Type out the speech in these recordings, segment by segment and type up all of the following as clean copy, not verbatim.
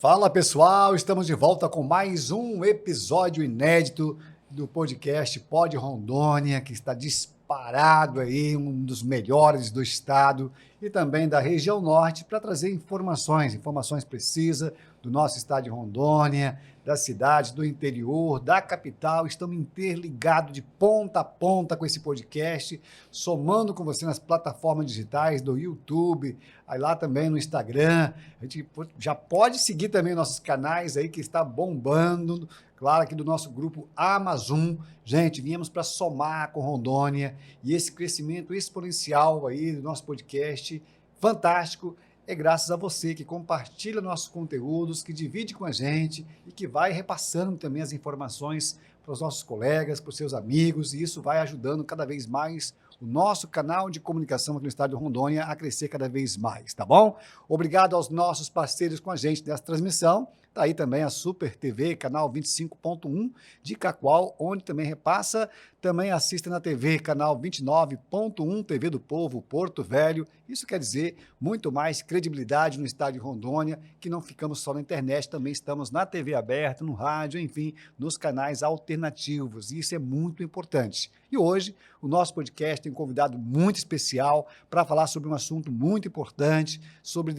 Fala pessoal, estamos de volta com mais um episódio inédito do podcast Pod Rondônia, que está disparado aí, um dos melhores do estado e também da região norte, para trazer informações precisas do nosso estado de Rondônia, das cidades, do interior, da capital. Estamos interligados de ponta a ponta com esse podcast, somando com você nas plataformas digitais do YouTube, aí lá também no Instagram. A gente já pode seguir também nossos canais aí que está bombando, claro, aqui do nosso grupo Amazon. Gente, viemos para somar com Rondônia e esse crescimento exponencial aí do nosso podcast, fantástico, é graças a você que compartilha nossos conteúdos, que divide com a gente e que vai repassando também as informações para os nossos colegas, para os seus amigos, e isso vai ajudando cada vez mais o nosso canal de comunicação aqui no estado de Rondônia a crescer cada vez mais, tá bom? Obrigado aos nossos parceiros com a gente nessa transmissão. Está aí também a Super TV, canal 25.1 de Cacoal, onde também repassa. Também assista na TV, canal 29.1, TV do Povo, Porto Velho. Isso quer dizer muito mais credibilidade no estado de Rondônia, que não ficamos só na internet, também estamos na TV aberta, no rádio, enfim, nos canais alternativos. E isso é muito importante. E hoje, o nosso podcast tem um convidado muito especial para falar sobre um assunto muito importante, sobre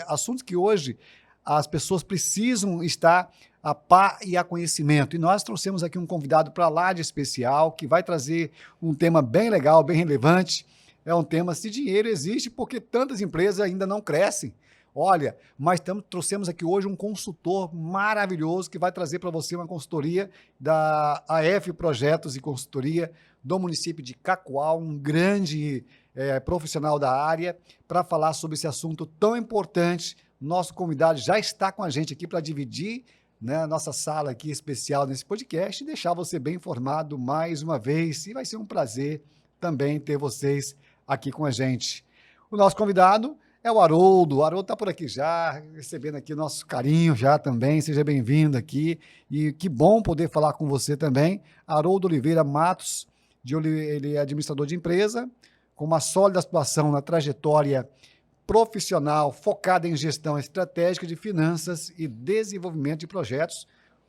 assuntos que hoje as pessoas precisam estar a par e a conhecimento. E nós trouxemos aqui um convidado para lá de especial, que vai trazer um tema bem legal, bem relevante. É um tema se dinheiro existe, porque tantas empresas ainda não crescem. Olha, mas trouxemos aqui hoje um consultor maravilhoso que vai trazer para você uma consultoria da AF Projetos e Consultoria do município de Cacoal, um grande profissional da área, para falar sobre esse assunto tão importante. Nosso convidado já está com a gente aqui para dividir, né, a nossa sala aqui especial nesse podcast e deixar você bem informado mais uma vez. E vai ser um prazer também ter vocês aqui com a gente. O nosso convidado é o Haroldo. O Haroldo está por aqui já, recebendo aqui nosso carinho já também. Seja bem-vindo aqui. E que bom poder falar com você também. Haroldo Oliveira Matos, ele é administrador de empresa, com uma sólida atuação na trajetória profissional focada em gestão estratégica de finanças e desenvolvimento de projetos,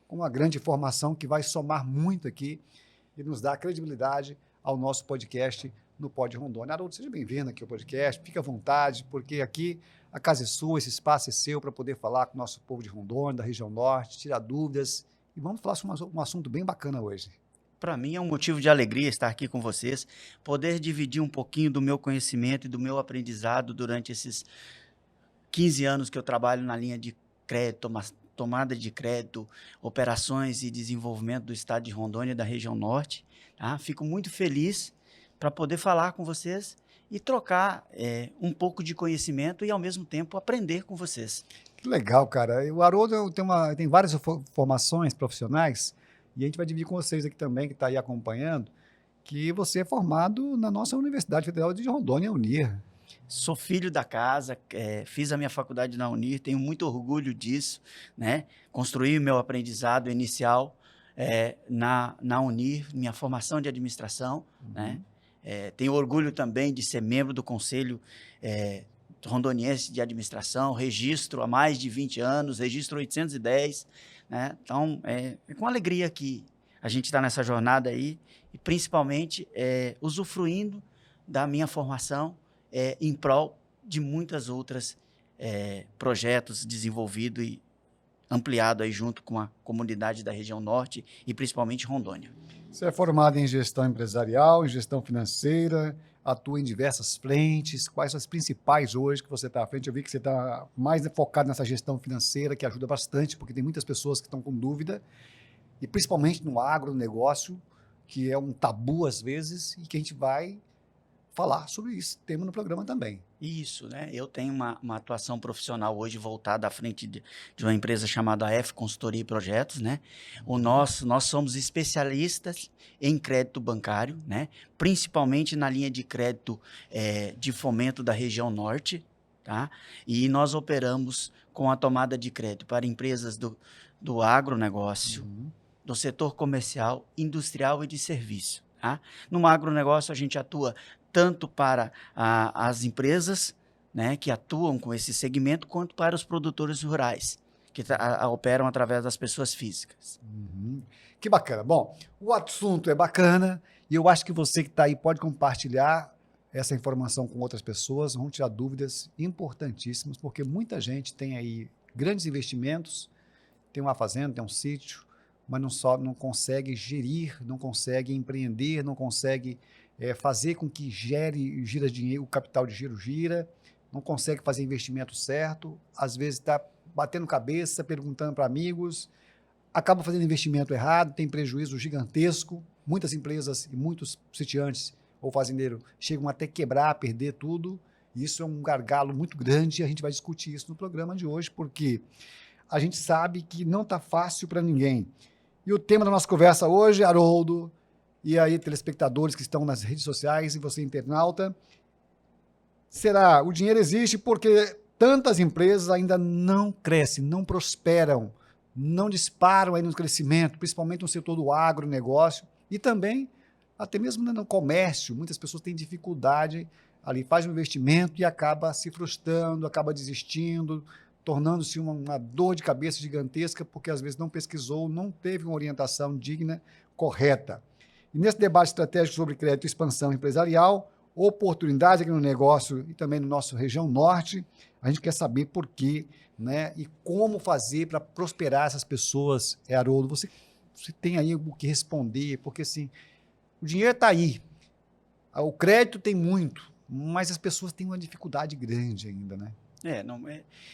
com uma grande formação que vai somar muito aqui e nos dar credibilidade ao nosso podcast no Pod Rondônia. Haroldo, seja bem-vindo aqui ao podcast, fique à vontade, porque aqui a casa é sua, esse espaço é seu para poder falar com o nosso povo de Rondônia, da região norte, tirar dúvidas, e vamos falar sobre um assunto bem bacana hoje. Para mim é um motivo de alegria estar aqui com vocês, poder dividir um pouquinho do meu conhecimento e do meu aprendizado durante esses 15 anos que eu trabalho na linha de crédito, tomada de crédito, operações e desenvolvimento do estado de Rondônia e da região norte. Tá? Fico muito feliz para poder falar com vocês e trocar um pouco de conhecimento e, ao mesmo tempo, aprender com vocês. Que legal, cara. O Haroldo tem várias formações profissionais, e a gente vai dividir com vocês aqui também, que está aí acompanhando, que você é formado na nossa Universidade Federal de Rondônia, Unir. Sou filho da casa, fiz a minha faculdade na Unir, tenho muito orgulho disso, né? Construí o meu aprendizado inicial na Unir, minha formação de administração, né? Tenho orgulho também de ser membro do Conselho Rondoniense de Administração, registro há mais de 20 anos, registro 810, né? Então, é com alegria que a gente está nessa jornada aí, e principalmente usufruindo da minha formação em prol de muitas outras projetos desenvolvidos e ampliado aí junto com a comunidade da região norte e principalmente Rondônia. Você é formado em gestão empresarial, em gestão financeira, atua em diversas frentes. Quais são as principais hoje que você está à frente? Eu vi que você está mais focado nessa gestão financeira, que ajuda bastante, porque tem muitas pessoas que estão com dúvida, e principalmente no agronegócio, que é um tabu às vezes, e que a gente vai falar sobre esse tema no programa também. Isso, né? Eu tenho uma atuação profissional hoje voltada à frente de uma empresa chamada AF Consultoria e Projetos, né? Nós somos especialistas em crédito bancário, né? Principalmente na linha de crédito de fomento da região norte, tá? E nós operamos com a tomada de crédito para empresas do agronegócio, do setor comercial, industrial e de serviço. Tá? No agronegócio, a gente atua tanto para as empresas, né, que atuam com esse segmento, quanto para os produtores rurais, que operam através das pessoas físicas. Uhum. Que bacana. Bom, o assunto é bacana e eu acho que você que está aí pode compartilhar essa informação com outras pessoas, vão tirar dúvidas importantíssimas, porque muita gente tem aí grandes investimentos, tem uma fazenda, tem um sítio, mas não consegue gerir, não consegue empreender, não consegue fazer com que gira dinheiro, o capital de giro gira, não consegue fazer investimento certo, às vezes está batendo cabeça, perguntando para amigos, acaba fazendo investimento errado, tem prejuízo gigantesco, muitas empresas e muitos sitiantes ou fazendeiros chegam até quebrar, perder tudo, e isso é um gargalo muito grande e a gente vai discutir isso no programa de hoje, porque a gente sabe que não está fácil para ninguém. E o tema da nossa conversa hoje, Haroldo, e aí telespectadores que estão nas redes sociais e você internauta, será, o dinheiro existe porque tantas empresas ainda não crescem, não prosperam, não disparam aí no crescimento, principalmente no setor do agronegócio e também até mesmo no comércio, muitas pessoas têm dificuldade ali, faz um investimento e acaba se frustrando, acaba desistindo, tornando-se uma dor de cabeça gigantesca, porque às vezes não pesquisou, não teve uma orientação digna, correta. E nesse debate estratégico sobre crédito e expansão empresarial, oportunidades aqui no negócio e também no nosso região norte, a gente quer saber por quê, né, e como fazer para prosperar essas pessoas. Haroldo, você tem aí o que responder, porque assim, o dinheiro está aí, o crédito tem muito, mas as pessoas têm uma dificuldade grande ainda, né?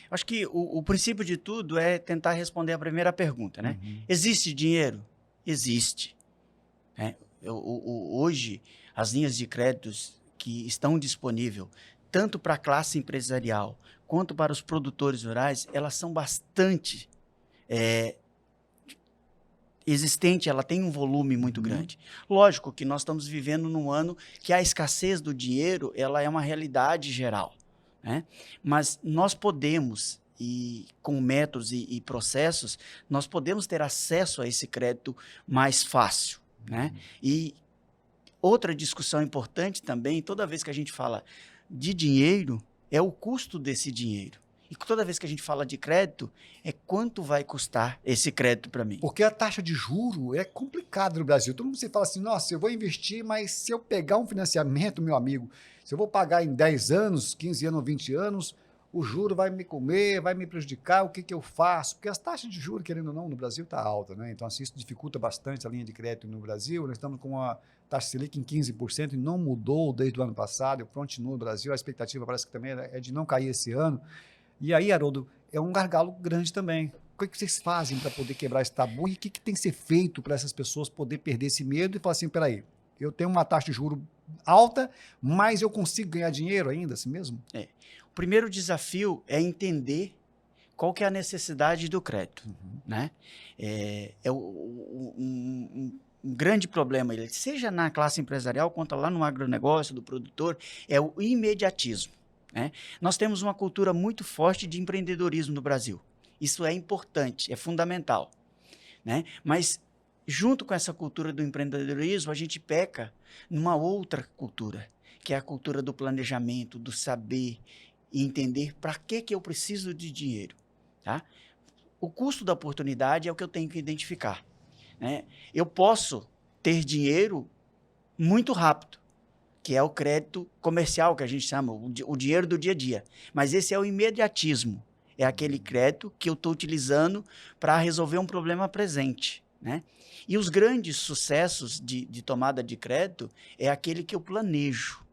Acho que o princípio de tudo é tentar responder a primeira pergunta, né? Uhum. Existe dinheiro? Existe. Hoje, as linhas de créditos que estão disponíveis, tanto para a classe empresarial quanto para os produtores rurais, elas são bastante existente, ela tem um volume muito grande. Lógico que nós estamos vivendo num ano que a escassez do dinheiro ela é uma realidade geral, né? Mas nós podemos, e com métodos e processos, nós podemos ter acesso a esse crédito mais fácil, né? E outra discussão importante também, toda vez que a gente fala de dinheiro, é o custo desse dinheiro. E toda vez que a gente fala de crédito, é quanto vai custar esse crédito para mim. Porque a taxa de juro é complicada no Brasil. Todo mundo se fala assim, nossa, eu vou investir, mas se eu pegar um financiamento, meu amigo, se eu vou pagar em 10 anos, 15 anos ou 20 anos, o juro vai me comer, vai me prejudicar, o que eu faço? Porque as taxas de juros, querendo ou não, no Brasil está alta, né? Então, assim, isso dificulta bastante a linha de crédito no Brasil. Nós estamos com uma taxa Selic em 15% e não mudou desde o ano passado, continua no Brasil, a expectativa parece que também é de não cair esse ano. E aí, Haroldo, é um gargalo grande também. O que vocês fazem para poder quebrar esse tabu e o que tem que ser feito para essas pessoas poder perder esse medo e falar assim, peraí, eu tenho uma taxa de juros alta, mas eu consigo ganhar dinheiro ainda assim mesmo? O primeiro desafio é entender qual que é a necessidade do crédito, né? Um grande problema, seja na classe empresarial quanto lá no agronegócio do produtor, é o imediatismo, né? Nós temos uma cultura muito forte de empreendedorismo no Brasil. Isso é importante, é fundamental, né? Mas junto com essa cultura do empreendedorismo, a gente peca numa outra cultura, que é a cultura do planejamento, do saber e entender para que eu preciso de dinheiro, tá? O custo da oportunidade é o que eu tenho que identificar, né? Eu posso ter dinheiro muito rápido, que é o crédito comercial, que a gente chama, o dinheiro do dia a dia. Mas esse é o imediatismo, é aquele crédito que eu estou utilizando para resolver um problema presente, né? E os grandes sucessos de tomada de crédito é aquele que eu planejo.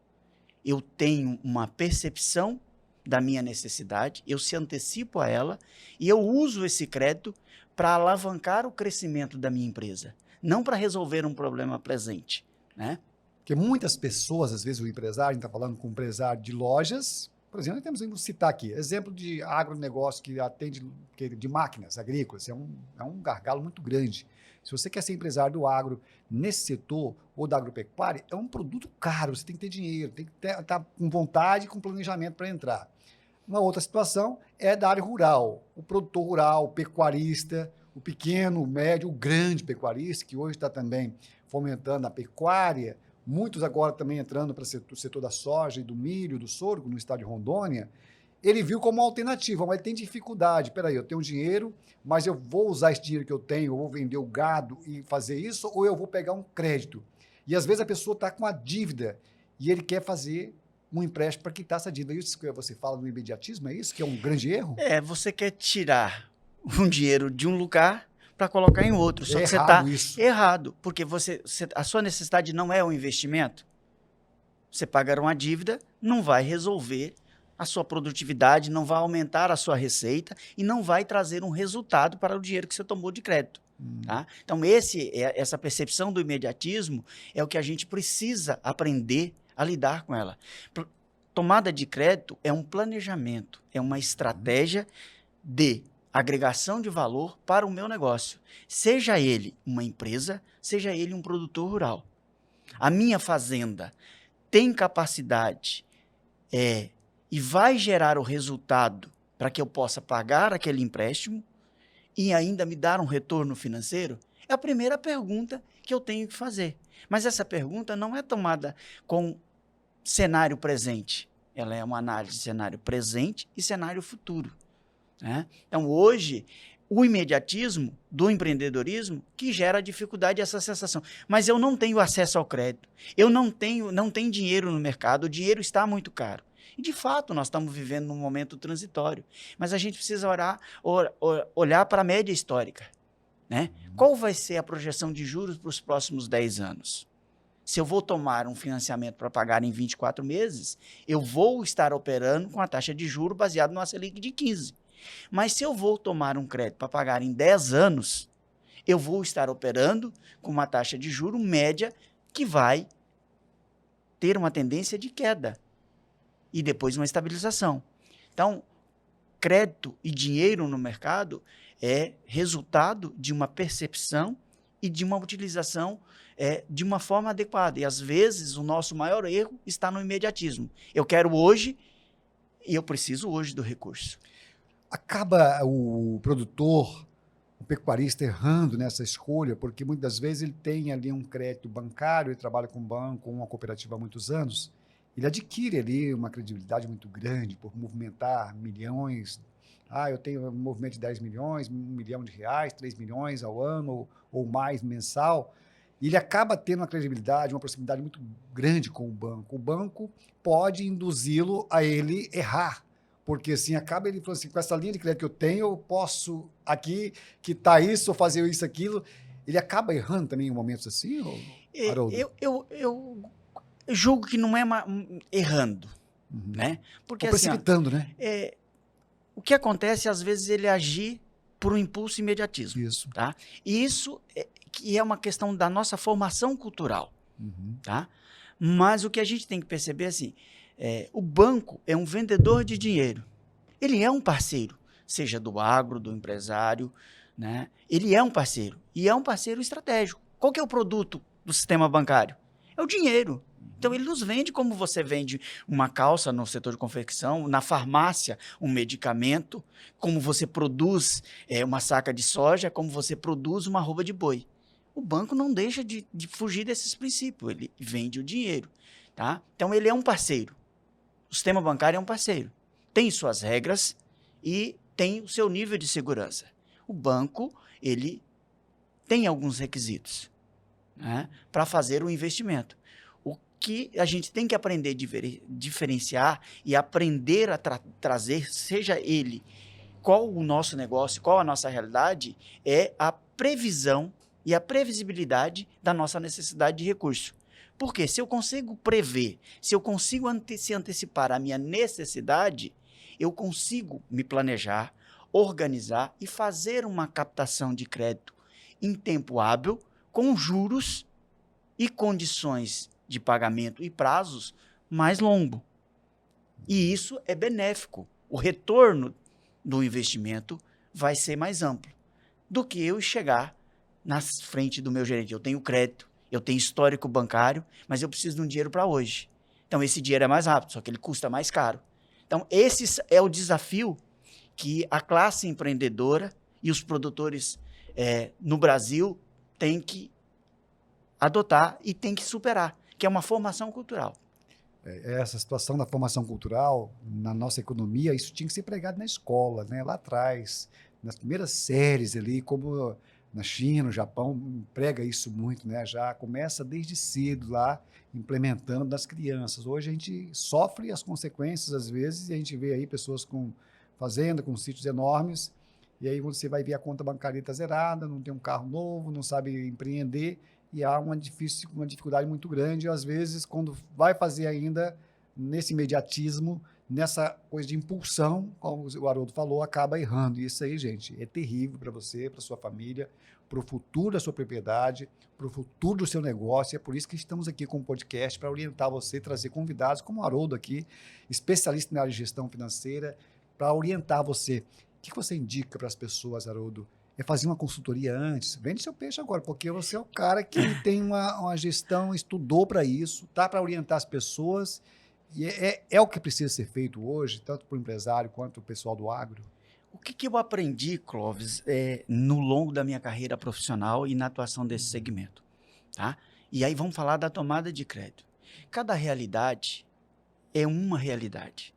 Eu tenho uma percepção da minha necessidade, eu se antecipo a ela e eu uso esse crédito para alavancar o crescimento da minha empresa, não para resolver um problema presente, né? Porque muitas pessoas, às vezes o empresário, a gente está falando com um empresário de lojas, por exemplo, vamos citar aqui, exemplo de agronegócio que atende de máquinas agrícolas, é um gargalo muito grande. Se você quer ser empresário do agro nesse setor ou da agropecuária, é um produto caro, você tem que ter dinheiro, tem que estar com vontade e com planejamento para entrar. Uma outra situação é da área rural, o produtor rural, o pecuarista, o pequeno, o médio, o grande pecuarista, que hoje está também fomentando a pecuária, muitos agora também entrando para o setor da soja e do milho, do sorgo no estado de Rondônia. ele viu como uma alternativa, mas ele tem dificuldade. Peraí, eu tenho dinheiro, mas eu vou usar esse dinheiro que eu tenho, eu vou vender o gado e fazer isso, ou eu vou pegar um crédito? E às vezes a pessoa está com a dívida e ele quer fazer um empréstimo para quitar essa dívida. Isso que você fala do imediatismo, é isso que é um grande erro? Você quer tirar um dinheiro de um lugar para colocar em outro. Só É que você está errado isso. errado, porque a sua necessidade não é um investimento. Você pagar uma dívida não vai resolver a sua produtividade, não vai aumentar a sua receita e não vai trazer um resultado para o dinheiro que você tomou de crédito. Tá? Então, essa percepção do imediatismo é o que a gente precisa aprender a lidar com ela. Tomada de crédito é um planejamento, é uma estratégia de agregação de valor para o meu negócio. Seja ele uma empresa, seja ele um produtor rural. A minha fazenda tem capacidade e vai gerar o resultado para que eu possa pagar aquele empréstimo e ainda me dar um retorno financeiro? É a primeira pergunta que eu tenho que fazer. Mas essa pergunta não é tomada com cenário presente. Ela é uma análise de cenário presente e cenário futuro. Né? Então, hoje, o imediatismo do empreendedorismo que gera dificuldade essa sensação. Mas eu não tenho acesso ao crédito. Eu não tenho dinheiro no mercado, o dinheiro está muito caro. E, de fato, nós estamos vivendo num momento transitório. Mas a gente precisa olhar para a média histórica. Né? Qual vai ser a projeção de juros para os próximos 10 anos? Se eu vou tomar um financiamento para pagar em 24 meses, eu vou estar operando com a taxa de juros baseada numa Selic de 15. Mas se eu vou tomar um crédito para pagar em 10 anos, eu vou estar operando com uma taxa de juros média que vai ter uma tendência de queda e depois uma estabilização. Então, crédito e dinheiro no mercado é resultado de uma percepção e de uma utilização de uma forma adequada. E, às vezes, o nosso maior erro está no imediatismo. Eu quero hoje e eu preciso hoje do recurso. Acaba o produtor, o pecuarista errando nessa escolha, porque muitas vezes ele tem ali um crédito bancário, ele trabalha com um banco, com uma cooperativa há muitos anos, ele adquire ali uma credibilidade muito grande por movimentar milhões. Eu tenho um movimento de 10 milhões, 1 milhão de reais, 3 milhões ao ano ou mais mensal. E ele acaba tendo uma credibilidade, uma proximidade muito grande com o banco. O banco pode induzi-lo a ele errar, porque assim, acaba ele falando assim, com essa linha de crédito que eu tenho, eu posso aqui quitar isso, ou fazer isso, aquilo. Ele acaba errando também em momentos assim, Haroldo? Eu julgo que não é errando, né? Porque, ou precipitando, assim, né? O que acontece, às vezes, ele agir por um impulso imediatismo. Isso. Tá? E isso que é uma questão da nossa formação cultural. Tá? Mas o que a gente tem que perceber, assim, o banco é um vendedor de dinheiro. Ele é um parceiro, seja do agro, do empresário, né? Ele é um parceiro. E é um parceiro estratégico. Qual que é o produto do sistema bancário? É o dinheiro. Então, ele nos vende como você vende uma calça no setor de confecção, na farmácia um medicamento, como você produz uma saca de soja, como você produz uma arroba de boi. O banco não deixa de fugir desses princípios, ele vende o dinheiro. Tá? Então, ele é um parceiro. O sistema bancário é um parceiro. Tem suas regras e tem o seu nível de segurança. O banco, ele tem alguns requisitos, né, para fazer o investimento. O que a gente tem que aprender a diferenciar e aprender a trazer, seja ele qual o nosso negócio, qual a nossa realidade, é a previsão e a previsibilidade da nossa necessidade de recurso. Porque se eu consigo prever, se eu consigo se antecipar a minha necessidade, eu consigo me planejar, organizar e fazer uma captação de crédito em tempo hábil, com juros e condições de pagamento e prazos mais longos. E isso é benéfico. O retorno do investimento vai ser mais amplo do que eu chegar na frente do meu gerente. Eu tenho crédito, eu tenho histórico bancário, mas eu preciso de um dinheiro para hoje. Então, esse dinheiro é mais rápido, só que ele custa mais caro. Então, esse é o desafio que a classe empreendedora e os produtores no Brasil têm que adotar e têm que superar, que é uma formação cultural. essa situação da formação cultural na nossa economia, isso tinha que ser pregado na escola, né? Lá atrás, nas primeiras séries ali, como na China, no Japão, prega isso muito, né? Já começa desde cedo lá, implementando nas crianças. Hoje a gente sofre as consequências, às vezes, e a gente vê aí pessoas com fazenda, com sítios enormes, e aí você vai ver a conta bancária está zerada, não tem um carro novo, não sabe empreender, e há uma dificuldade muito grande, às vezes, quando vai fazer ainda nesse imediatismo, nessa coisa de impulsão, como o Haroldo falou, acaba errando. E isso aí, gente, é terrível para você, para sua família, para o futuro da sua propriedade, para o futuro do seu negócio. É por isso que estamos aqui com o podcast, para orientar você, trazer convidados como o Haroldo aqui, especialista na área de gestão financeira, para orientar você. O que você indica para as pessoas, Haroldo? É fazer uma consultoria antes? Vende seu peixe agora, porque você é o cara que tem uma gestão, estudou para isso, tá para orientar as pessoas, e é o que precisa ser feito hoje, tanto para o empresário quanto para o pessoal do agro. O que eu aprendi, Clóvis, no longo da minha carreira profissional e na atuação desse segmento, tá? E aí vamos falar da tomada de crédito. Cada realidade é uma realidade.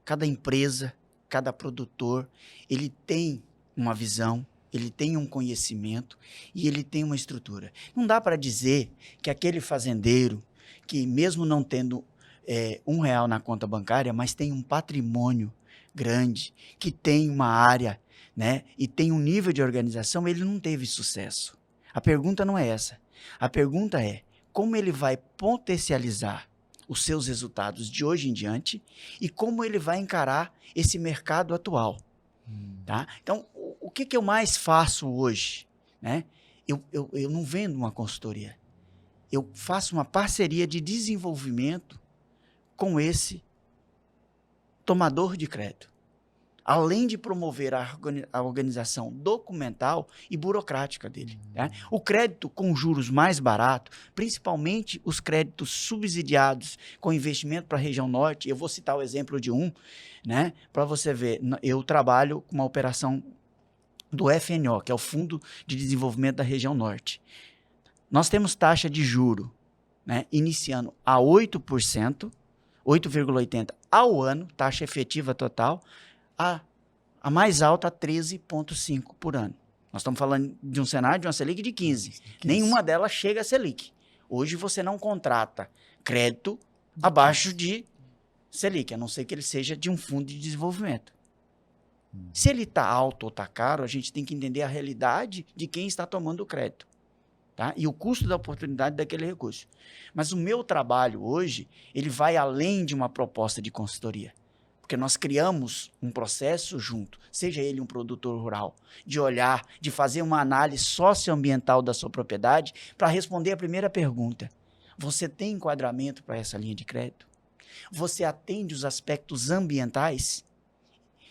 Cada empresa, cada produtor, ele tem uma visão, ele tem um conhecimento e ele tem uma estrutura. Não dá para dizer que aquele fazendeiro que mesmo não tendo R$ 1 na conta bancária, mas tem um patrimônio grande, que tem uma área, né, e tem um nível de organização, ele não teve sucesso. A pergunta não é essa. A pergunta é como ele vai potencializar os seus resultados de hoje em diante e como ele vai encarar esse mercado atual. Tá? Então, o que eu mais faço hoje? Né? Eu não vendo uma consultoria. Eu faço uma parceria de desenvolvimento com esse tomador de crédito. Além de promover a organização documental e burocrática dele. Tá? O crédito com juros mais baratos, principalmente os créditos subsidiados com investimento para a região norte, eu vou citar o exemplo de um, né, para você ver, eu trabalho com uma operação do FNO, que é o Fundo de Desenvolvimento da Região Norte. Nós temos taxa de juro, né, iniciando a 8%, 8,80% ao ano, taxa efetiva total, a mais alta, 13,5% por ano. Nós estamos falando de um cenário de uma Selic de 15%. Nenhuma delas chega a Selic. Hoje você não contrata crédito abaixo de Selic, a não ser que ele seja de um fundo de desenvolvimento. Se ele está alto ou está caro, a gente tem que entender a realidade de quem está tomando o crédito. Tá? E o custo da oportunidade daquele recurso. Mas o meu trabalho hoje, ele vai além de uma proposta de consultoria. Porque nós criamos um processo junto, seja ele um produtor rural, de olhar, de fazer uma análise socioambiental da sua propriedade para responder a primeira pergunta. Você tem enquadramento para essa linha de crédito? Você atende os aspectos ambientais?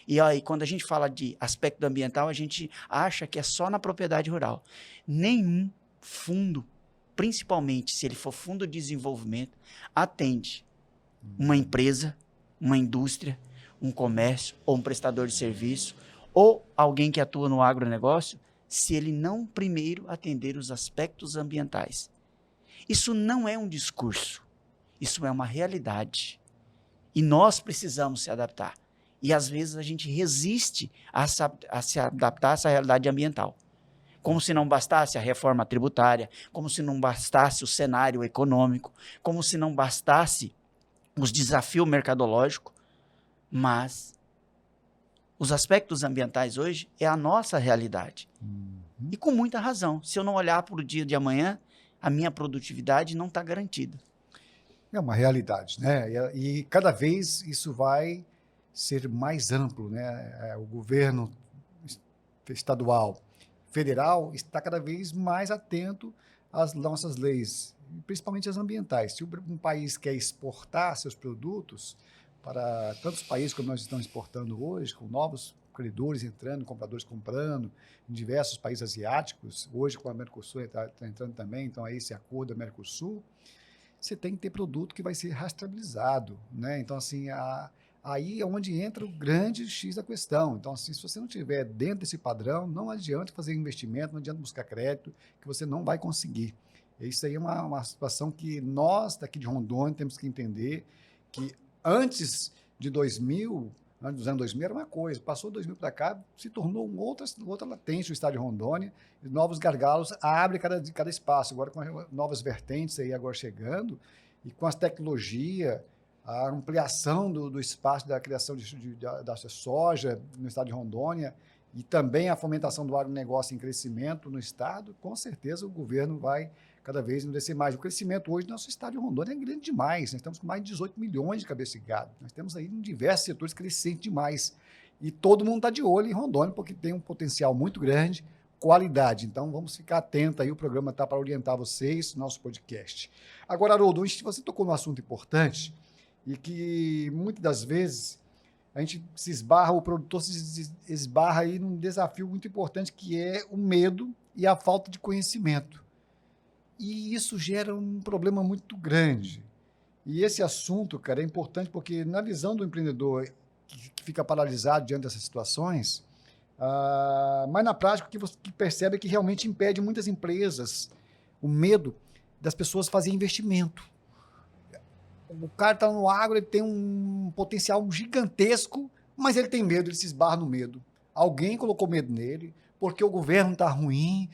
E aí, quando a gente fala de aspecto ambiental, a gente acha que é só na propriedade rural. Nenhum fundo, principalmente se ele for fundo de desenvolvimento, atende uma empresa, uma indústria, um comércio ou um prestador de serviço ou alguém que atua no agronegócio, se ele não primeiro atender os aspectos ambientais. Isso não é um discurso, isso é uma realidade. E nós precisamos se adaptar. E às vezes a gente resiste a se adaptar a essa realidade ambiental. Como se não bastasse a reforma tributária, como se não bastasse o cenário econômico, como se não bastasse os desafios mercadológicos, mas os aspectos ambientais hoje é a nossa realidade. E com muita razão. Se eu não olhar para o dia de amanhã, a minha produtividade não está garantida. É uma realidade, né? E cada vez isso vai ser mais amplo, né? O governo estadual, federal, está cada vez mais atento às nossas leis, principalmente as ambientais. Se um país quer exportar seus produtos para tantos países como nós estamos exportando hoje, com novos credores entrando, compradores comprando, em diversos países asiáticos, hoje com a Mercosul está entrando também, então aí esse acordo da Mercosul, você tem que ter produto que vai ser rastreabilizado, né? Então, assim, aí é onde entra o grande X da questão. Então, assim, se você não estiver dentro desse padrão, não adianta fazer investimento, não adianta buscar crédito, que você não vai conseguir. Isso aí é uma situação que nós, daqui de Rondônia, temos que entender que antes de 2000, antes dos anos 2000 era uma coisa, passou 2000 para cá, se tornou outra latência o estado de Rondônia, e novos gargalos abrem cada espaço, agora com novas vertentes aí agora chegando, e com as tecnologias, a ampliação do espaço da criação da soja no estado de Rondônia, e também a fomentação do agronegócio em crescimento no estado, com certeza o governo vai cada vez endurecer mais. O crescimento hoje do nosso estado de Rondônia é grande demais. Nós estamos com mais de 18 milhões de cabeças de gado. Nós temos aí em diversos setores crescentes demais. E todo mundo está de olho em Rondônia, porque tem um potencial muito grande, qualidade. Então, vamos ficar atentos aí. O programa está para orientar vocês, nosso podcast. Agora, Haroldo, você tocou num assunto importante e que muitas das vezes a gente se esbarra, o produtor se esbarra aí num desafio muito importante, que é o medo e a falta de conhecimento. E isso gera um problema muito grande. E esse assunto, cara, é importante porque, na visão do empreendedor que fica paralisado diante dessas situações, mas na prática o que você percebe é que realmente impede muitas empresas o medo das pessoas fazerem investimento. O cara está no agro, ele tem um potencial gigantesco, mas ele tem medo, ele se esbarra no medo. Alguém colocou medo nele, porque o governo está ruim,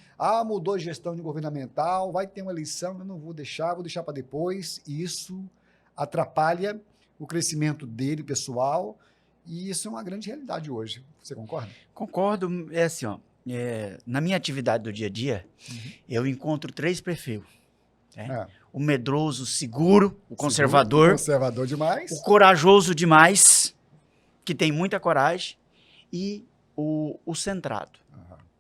mudou a gestão de governamental, vai ter uma eleição, eu não vou deixar para depois. E isso atrapalha o crescimento dele, pessoal, e isso é uma grande realidade hoje. Você concorda? Concordo. É assim, ó, na minha atividade do dia a dia, eu encontro 3 perfis. O medroso, seguro, o conservador. Conservador demais. O corajoso demais, que tem muita coragem, e o centrado.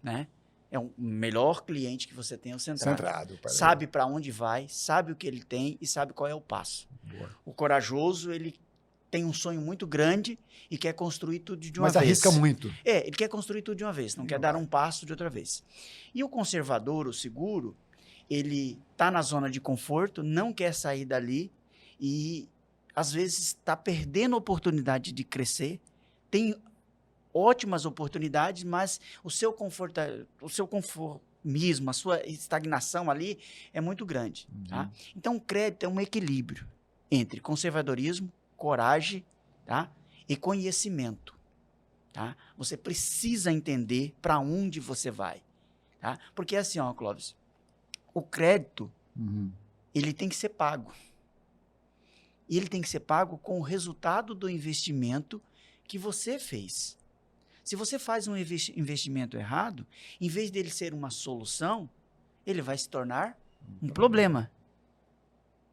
Né? É o melhor cliente que você tem, é o centrado. Sabe para onde vai, sabe o que ele tem e sabe qual é o passo. Boa. O corajoso, ele tem um sonho muito grande e quer construir tudo de uma vez. Mas arrisca muito. Ele quer construir tudo de uma vez, não quer dar um passo de outra vez. E o conservador, o seguro, ele está na zona de conforto, não quer sair dali e, às vezes, está perdendo a oportunidade de crescer, tem ótimas oportunidades, mas o seu conformismo, a sua estagnação ali é muito grande. Tá? Então, o crédito é um equilíbrio entre conservadorismo, coragem, tá? E conhecimento. Tá? Você precisa entender para onde você vai. Tá? Porque assim, ó, Clóvis, o crédito, ele tem que ser pago. E ele tem que ser pago com o resultado do investimento que você fez. Se você faz um investimento errado, em vez dele ser uma solução, ele vai se tornar um problema.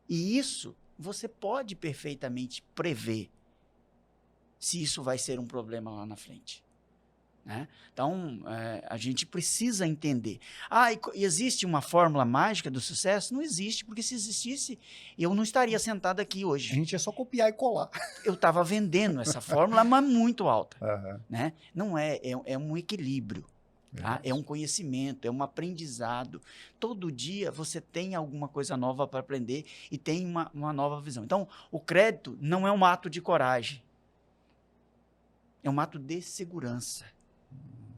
E isso você pode perfeitamente prever se isso vai ser um problema lá na frente. Né? Então, a gente precisa entender. E existe uma fórmula mágica do sucesso? Não existe, porque se existisse, eu não estaria sentado aqui hoje. A gente é só copiar e colar. Eu estava vendendo essa fórmula, mas muito alta. Uhum. Né? Não é um equilíbrio. Tá? É um conhecimento, é um aprendizado. Todo dia você tem alguma coisa nova para aprender e tem uma nova visão. Então, o crédito não é um ato de coragem. É um ato de segurança.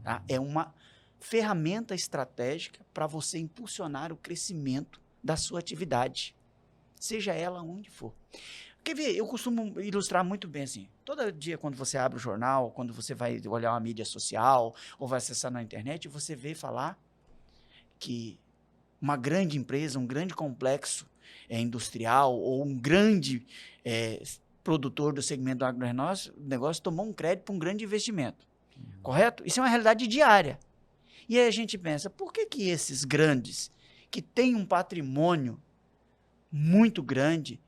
Tá? É uma ferramenta estratégica para você impulsionar o crescimento da sua atividade, seja ela onde for. Quer ver, eu costumo ilustrar muito bem assim. Todo dia, quando você abre o jornal, quando você vai olhar uma mídia social ou vai acessar na internet, você vê falar que uma grande empresa, um grande complexo industrial ou um grande produtor do segmento do agronegócio tomou um crédito para um grande investimento. Correto? Isso é uma realidade diária. E aí a gente pensa, por que esses grandes, que têm um patrimônio muito grande,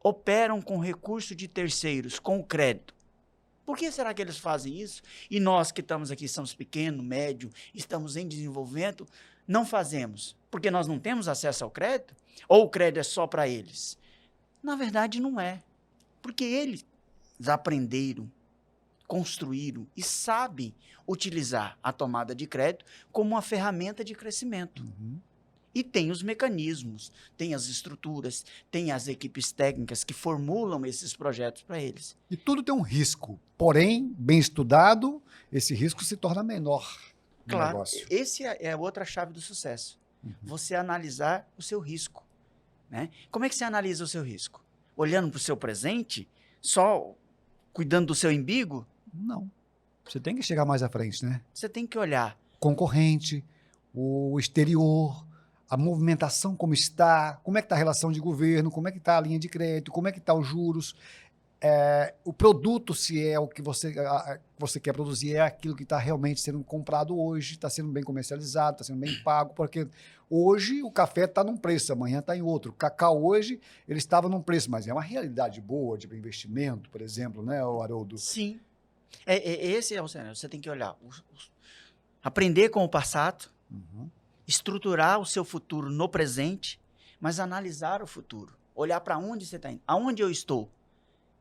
operam com recurso de terceiros, com crédito? Por que será que eles fazem isso? E nós que estamos aqui, somos pequeno, médio, estamos em desenvolvimento, não fazemos? Porque nós não temos acesso ao crédito? Ou o crédito é só para eles? Na verdade, não é. Porque eles aprenderam, construíram e sabem utilizar a tomada de crédito como uma ferramenta de crescimento. E tem os mecanismos, tem as estruturas, tem as equipes técnicas que formulam esses projetos para eles. E tudo tem um risco, porém, bem estudado, esse risco se torna menor no claro, negócio. Esse é outra chave do sucesso. você analisar o seu risco, né? Como é que você analisa o seu risco? Olhando para o seu presente, só cuidando do seu umbigo? Não. Você tem que chegar mais à frente, né? Você tem que olhar. Concorrente, o exterior, a movimentação como está, como é que está a relação de governo, como é que está a linha de crédito, como é que está os juros, o produto, se é o que você quer produzir, é aquilo que está realmente sendo comprado hoje, está sendo bem comercializado, está sendo bem pago, porque hoje o café está num preço, amanhã está em outro. O cacau hoje, ele estava num preço, mas é uma realidade boa de investimento, por exemplo, né, Haroldo? Sim. Esse é o cenário. Você tem que olhar. Aprender com o passado, estruturar o seu futuro no presente, mas analisar o futuro. Olhar para onde você está indo. Aonde eu estou?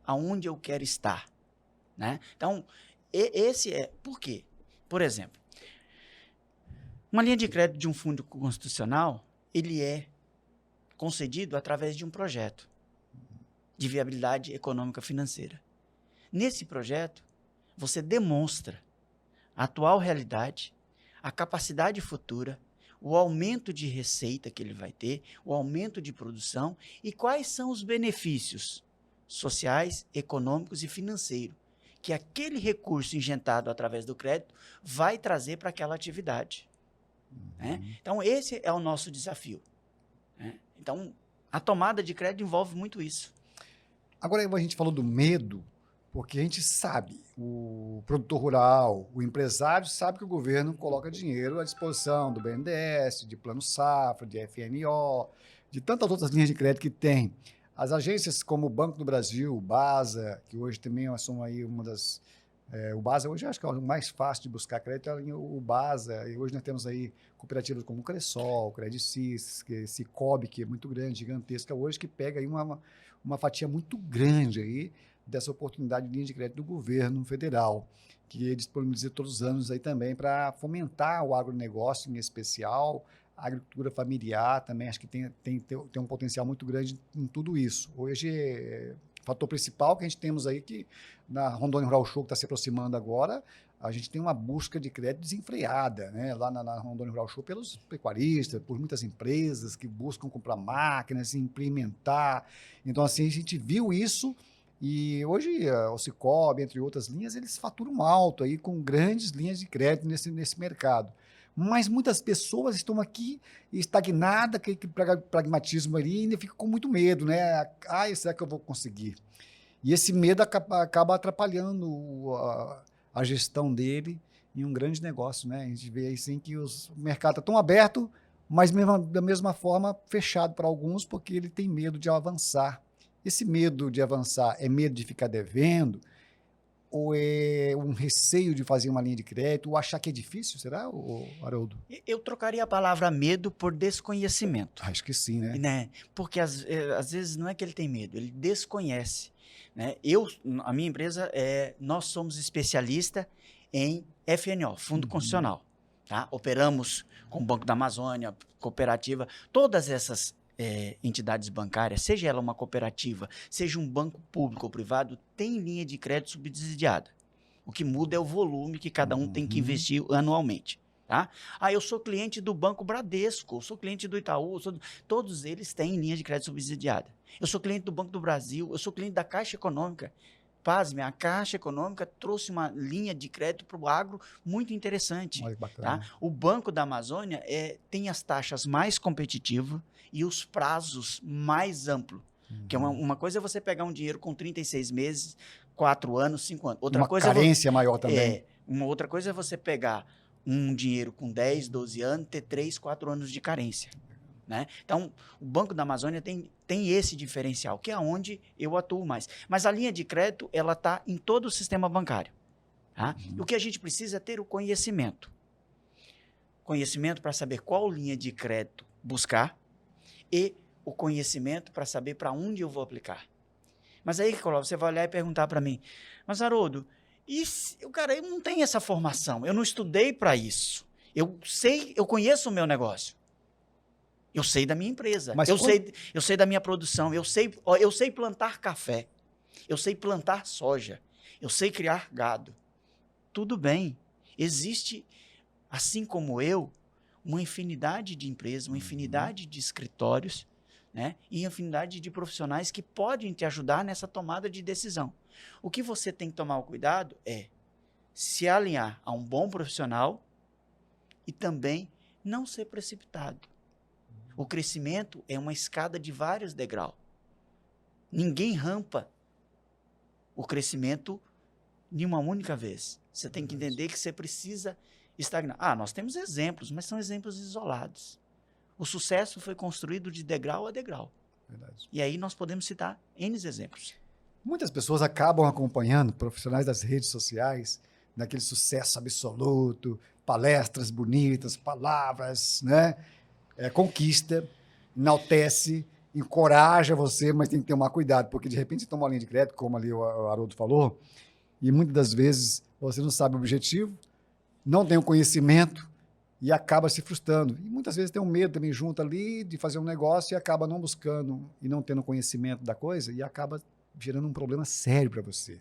Aonde eu quero estar, né? Então, esse é... Por quê? Por exemplo, uma linha de crédito de um fundo constitucional, ele é concedido através de um projeto de viabilidade econômica financeira. Nesse projeto, você demonstra a atual realidade, a capacidade futura, o aumento de receita que ele vai ter, o aumento de produção e quais são os benefícios sociais, econômicos e financeiros que aquele recurso injetado através do crédito vai trazer para aquela atividade. Né? Então, esse é o nosso desafio. Né? Então, a tomada de crédito envolve muito isso. Agora, a gente falou do medo, porque a gente sabe, o produtor rural, o empresário sabe que o governo coloca dinheiro à disposição do BNDES, de Plano Safra, de FNO, de tantas outras linhas de crédito que tem. As agências como o Banco do Brasil, o BASA, que hoje também são aí uma das... o BASA hoje acho que é o mais fácil de buscar crédito, é o BASA, e hoje nós temos aí cooperativas como o Cressol, o Credicis, Cicobi, que é muito grande, gigantesca hoje, que pega aí uma fatia muito grande aí dessa oportunidade de linha de crédito do governo federal, que disponibiliza todos os anos aí também para fomentar o agronegócio em especial, a agricultura familiar também, acho que tem um potencial muito grande em tudo isso. Hoje, o fator principal que a gente temos aí, que na Rondônia Rural Show, que está se aproximando agora, a gente tem uma busca de crédito desenfreada, né? Lá na Rondônia Rural Show, pelos pecuaristas, por muitas empresas que buscam comprar máquinas, implementar. Então, assim, a gente viu isso. E hoje, o Cicobi, entre outras linhas, eles faturam alto aí com grandes linhas de crédito nesse mercado. Mas muitas pessoas estão aqui estagnadas, aquele pragmatismo ali, e ainda ficam com muito medo, né? Será que eu vou conseguir? E esse medo acaba atrapalhando a gestão dele em um grande negócio, né? A gente vê assim que o mercado está tão aberto, mas da mesma forma fechado para alguns, porque ele tem medo de avançar. Esse medo de avançar é medo de ficar devendo? Ou é um receio de fazer uma linha de crédito? Ou achar que é difícil, será, Haroldo? Eu trocaria a palavra medo por desconhecimento. Acho que sim, né? Né? Porque às vezes não é que ele tem medo, ele desconhece. Né? A minha empresa, nós somos especialistas em FNO, Fundo Constitucional. Tá? Operamos com o Banco da Amazônia, cooperativa, todas essas entidades bancárias, seja ela uma cooperativa, seja um banco público ou privado, tem linha de crédito subsidiada. O que muda é o volume que cada um tem que investir anualmente. Tá? Eu sou cliente do Banco Bradesco, eu sou cliente do Itaú, todos eles têm linha de crédito subsidiada. Eu sou cliente do Banco do Brasil, eu sou cliente da Caixa Econômica. Pasme, a Caixa Econômica trouxe uma linha de crédito para o agro muito interessante. Olha que bacana. Tá? O Banco da Amazônia tem as taxas mais competitivas e os prazos mais amplos. Que é uma coisa é você pegar um dinheiro com 36 meses, 4 anos, 5 anos. Outra coisa carência maior também. Uma outra coisa é você pegar um dinheiro com 10, 12 anos, ter 3, 4 anos de carência. Né? Então, o Banco da Amazônia tem esse diferencial, que é onde eu atuo mais. Mas a linha de crédito, ela está em todo o sistema bancário. Tá? O que a gente precisa é ter o conhecimento. Conhecimento para saber qual linha de crédito buscar e o conhecimento para saber para onde eu vou aplicar. Mas aí, Cláudio, você vai olhar e perguntar para mim, mas Haroldo, eu não tenho essa formação, eu não estudei para isso. Eu conheço o meu negócio. Eu sei da minha empresa, eu sei da minha produção, eu sei plantar café, eu sei plantar soja, eu sei criar gado. Tudo bem, existe, assim como eu, uma infinidade de empresas, uma infinidade de escritórios, né? E infinidade de profissionais que podem te ajudar nessa tomada de decisão. O que você tem que tomar o cuidado é se alinhar a um bom profissional e também não ser precipitado. O crescimento é uma escada de vários degraus. Ninguém rampa o crescimento de uma única vez. Você tem que entender que você precisa estagnar. Nós temos exemplos, mas são exemplos isolados. O sucesso foi construído de degrau a degrau. Verdade. E aí nós podemos citar N exemplos. Muitas pessoas acabam acompanhando profissionais das redes sociais, naquele sucesso absoluto, palestras bonitas, palavras, né? Conquista, enaltece, encoraja você, mas tem que tomar cuidado, porque de repente você toma uma linha de crédito, como ali o Haroldo falou, e muitas das vezes você não sabe o objetivo, não tem o conhecimento e acaba se frustrando. E muitas vezes tem um medo também junto ali de fazer um negócio e acaba não buscando e não tendo conhecimento da coisa e acaba gerando um problema sério para você.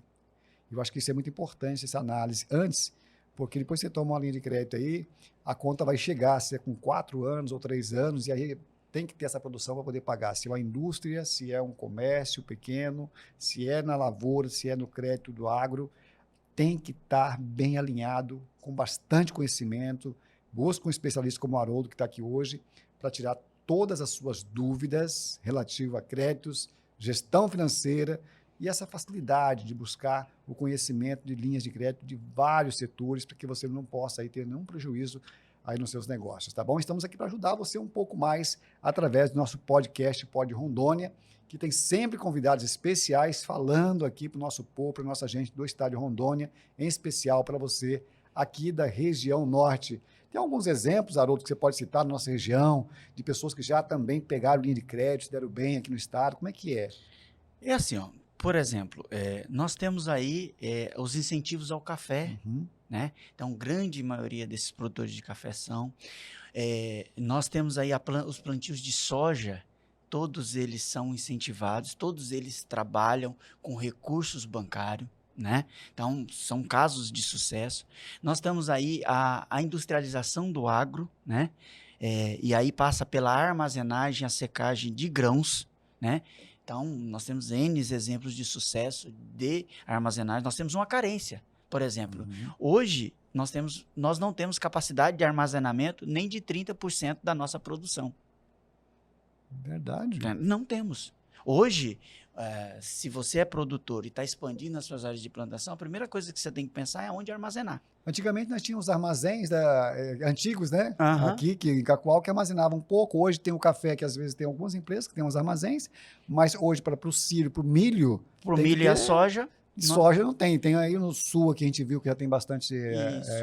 Eu acho que isso é muito importante, essa análise antes, porque depois você toma uma linha de crédito aí, a conta vai chegar, se é com 4 anos ou 3 anos, e aí tem que ter essa produção para poder pagar. Se é uma indústria, se é um comércio pequeno, se é na lavoura, se é no crédito do agro, tem que estar bem alinhado, com bastante conhecimento. Busca um especialista como o Haroldo, que está aqui hoje, para tirar todas as suas dúvidas relativas a créditos, gestão financeira e essa facilidade de buscar o conhecimento de linhas de crédito de vários setores, para que você não possa aí ter nenhum prejuízo aí nos seus negócios, tá bom? Estamos aqui para ajudar você um pouco mais através do nosso podcast Pod Rondônia, que tem sempre convidados especiais falando aqui para o nosso povo, para a nossa gente do estado de Rondônia, em especial para você aqui da região norte. Tem alguns exemplos, Haroldo, que você pode citar na nossa região, de pessoas que já também pegaram linha de crédito, deram bem aqui no estado. Como é que é? É assim, ó, por exemplo, nós temos aí os incentivos ao café, né? Então, grande maioria desses produtores de café são. Nós temos aí os plantios de soja, todos eles são incentivados, todos eles trabalham com recursos bancários, né? Então, são casos de sucesso. Nós temos aí a industrialização do agro, né? E aí passa pela armazenagem, a secagem de grãos, né? Então, nós temos N exemplos de sucesso de armazenagem. Nós temos uma carência, por exemplo. Hoje, nós não temos capacidade de armazenamento nem de 30% da nossa produção. Verdade. Não temos. Hoje, se você é produtor e está expandindo as suas áreas de plantação, a primeira coisa que você tem que pensar é onde armazenar. Antigamente nós tínhamos armazéns antigos, né? Aham. Aqui, em Cacoal, que armazenavam um pouco. Hoje tem o café, que às vezes tem algumas empresas que têm uns armazéns, mas hoje para o sírio, para o milho... Para o milho e a soja... Soja não tem. Tem aí no sul, aqui a gente viu que já tem bastante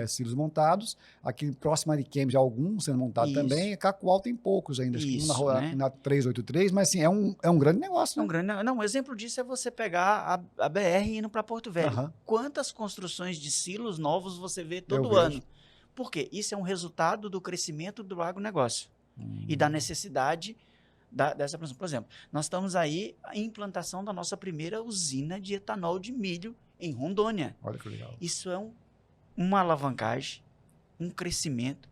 silos montados. Aqui próximo a Ariquemes já alguns sendo montados também. Cacoal tem poucos ainda. Acho que um na 383, mas assim, é um grande negócio, né? Um exemplo disso é você pegar a BR indo para Porto Velho. Aham. Quantas construções de silos novos você vê todo ano? Por quê? Isso é um resultado do crescimento do agronegócio e da necessidade dessa produção. Por exemplo, nós estamos aí em implantação da nossa primeira usina de etanol de milho em Rondônia. Olha que legal. Isso é uma alavancagem, um crescimento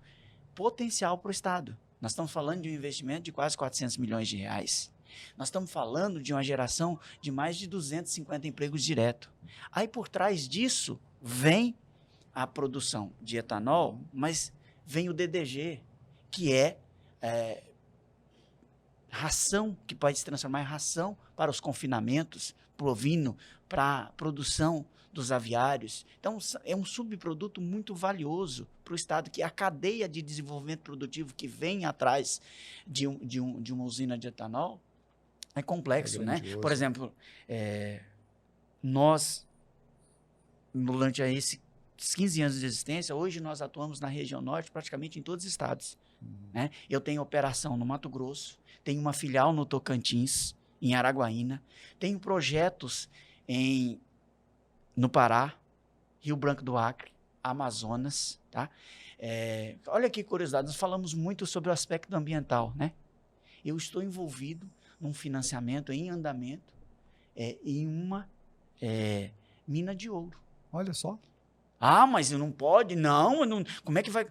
potencial para o Estado. Nós estamos falando de um investimento de quase 400 milhões de reais. Nós estamos falando de uma geração de mais de 250 empregos diretos. Aí, por trás disso, vem a produção de etanol, mas vem o DDG, que é ração, que pode se transformar em ração para os confinamentos, para o ovino, para a produção dos aviários. Então, é um subproduto muito valioso para o Estado, que é a cadeia de desenvolvimento produtivo que vem atrás de uma usina de etanol é complexo, né? Por exemplo, nós, durante esses 15 anos de existência, hoje nós atuamos na região norte praticamente em todos os estados. Né? Eu tenho operação no Mato Grosso, tenho uma filial no Tocantins, em Araguaína, tenho projetos no Pará, Rio Branco do Acre, Amazonas. Tá? Olha que curiosidade, nós falamos muito sobre o aspecto ambiental. Né? Eu estou envolvido num financiamento em andamento em uma mina de ouro. Olha só. Mas não pode? Não, como é que vai...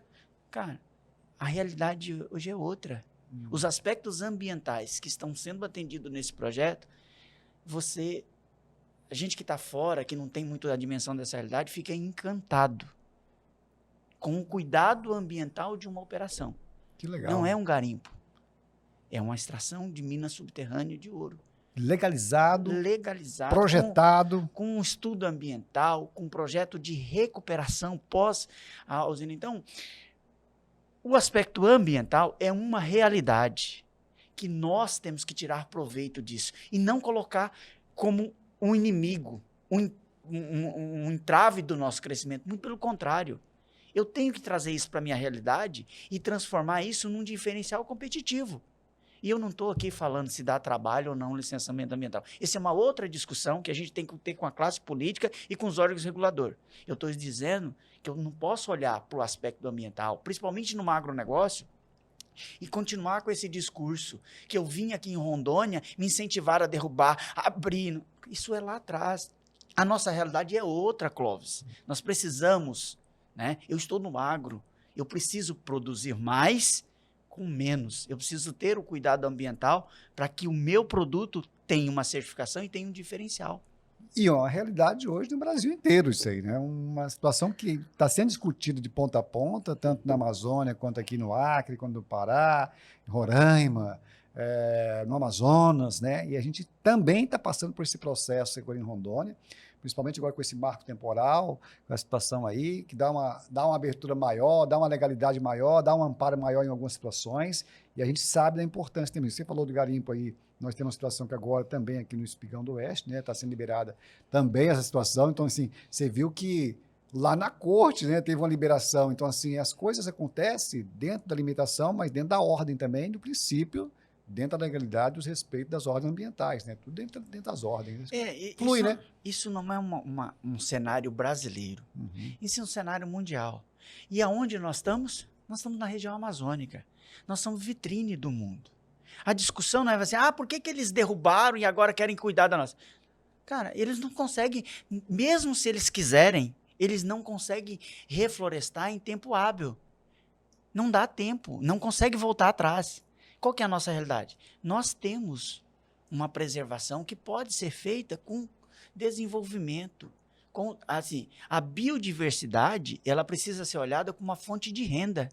Cara, A realidade hoje é outra. Os aspectos ambientais que estão sendo atendidos nesse projeto, a gente que está fora, que não tem muito a dimensão dessa realidade, fica encantado com o cuidado ambiental de uma operação. Que legal. Não é um garimpo. É uma extração de mina subterrânea de ouro. Legalizado, Legalizado, projetado. com um estudo ambiental, com um projeto de recuperação pós a usina. Então, o aspecto ambiental é uma realidade que nós temos que tirar proveito disso e não colocar como um inimigo, um entrave do nosso crescimento. Muito pelo contrário. Eu tenho que trazer isso para a minha realidade e transformar isso num diferencial competitivo. E eu não estou aqui falando se dá trabalho ou não licenciamento ambiental. Essa é uma outra discussão que a gente tem que ter com a classe política e com os órgãos reguladores. Eu estou dizendo que eu não posso olhar para o aspecto ambiental, principalmente no agronegócio, e continuar com esse discurso que eu vim aqui em Rondônia me incentivar a derrubar, abrir. Isso é lá atrás. A nossa realidade é outra, Clóvis. Nós precisamos, né? Eu estou no agro, eu preciso produzir mais com menos. Eu preciso ter o cuidado ambiental para que o meu produto tenha uma certificação e tenha um diferencial. E ó, a realidade hoje no Brasil inteiro isso aí, né? Uma situação que está sendo discutida de ponta a ponta, tanto na Amazônia quanto aqui no Acre, quanto no Pará, em Roraima, no Amazonas, né? E a gente também está passando por esse processo agora em Rondônia, principalmente agora com esse marco temporal, com a situação aí, que dá uma abertura maior, dá uma legalidade maior, dá um amparo maior em algumas situações, e a gente sabe da importância também. Você falou do garimpo aí, nós temos uma situação que agora também aqui no Espigão do Oeste, né, está sendo liberada também essa situação, então assim, você viu que lá na corte, né, teve uma liberação, então assim, as coisas acontecem dentro da limitação, mas dentro da ordem também, do princípio, dentro da legalidade, dos respeitos das ordens ambientais, né? Tudo dentro das ordens. Flui, isso, né? Isso não é um cenário brasileiro. Uhum. Isso é um cenário mundial. E aonde nós estamos? Nós estamos na região amazônica. Nós somos vitrine do mundo. A discussão não é assim, por que eles derrubaram e agora querem cuidar da nossa? Cara, eles não conseguem, mesmo se eles quiserem, eles não conseguem reflorestar em tempo hábil. Não dá tempo, não consegue voltar atrás. Qual que é a nossa realidade? Nós temos uma preservação que pode ser feita com desenvolvimento. Assim, a biodiversidade, ela precisa ser olhada como uma fonte de renda.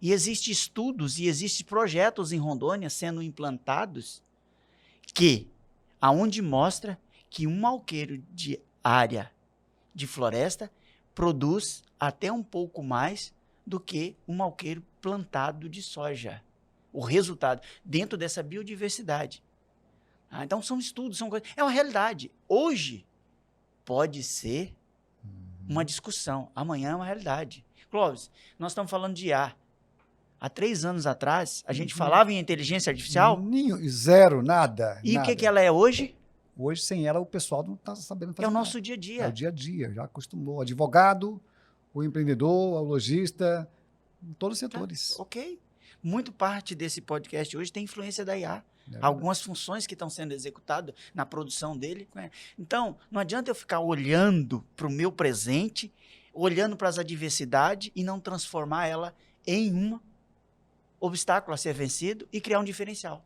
E existem estudos e existem projetos em Rondônia sendo implantados aonde mostra que um alqueire de área de floresta produz até um pouco mais do que um alqueire plantado de soja. O resultado dentro dessa biodiversidade. Então são estudos, são coisas. É uma realidade. Hoje pode ser uma discussão. Amanhã é uma realidade. Clóvis, nós estamos falando de IA. Há 3 anos atrás, a gente falava em inteligência artificial. Zero, nada. E nada. O que ela é hoje? Hoje, sem ela, o pessoal não está sabendo fazer nada. É o nada. nosso dia a dia. É o dia a dia, já acostumou. O advogado, o empreendedor, o lojista, em todos os setores. Ok. Muito parte desse podcast hoje tem influência da IA. Algumas funções que estão sendo executadas na produção dele. Então, não adianta eu ficar olhando para o meu presente, olhando para as adversidades e não transformar ela em um obstáculo a ser vencido e criar um diferencial.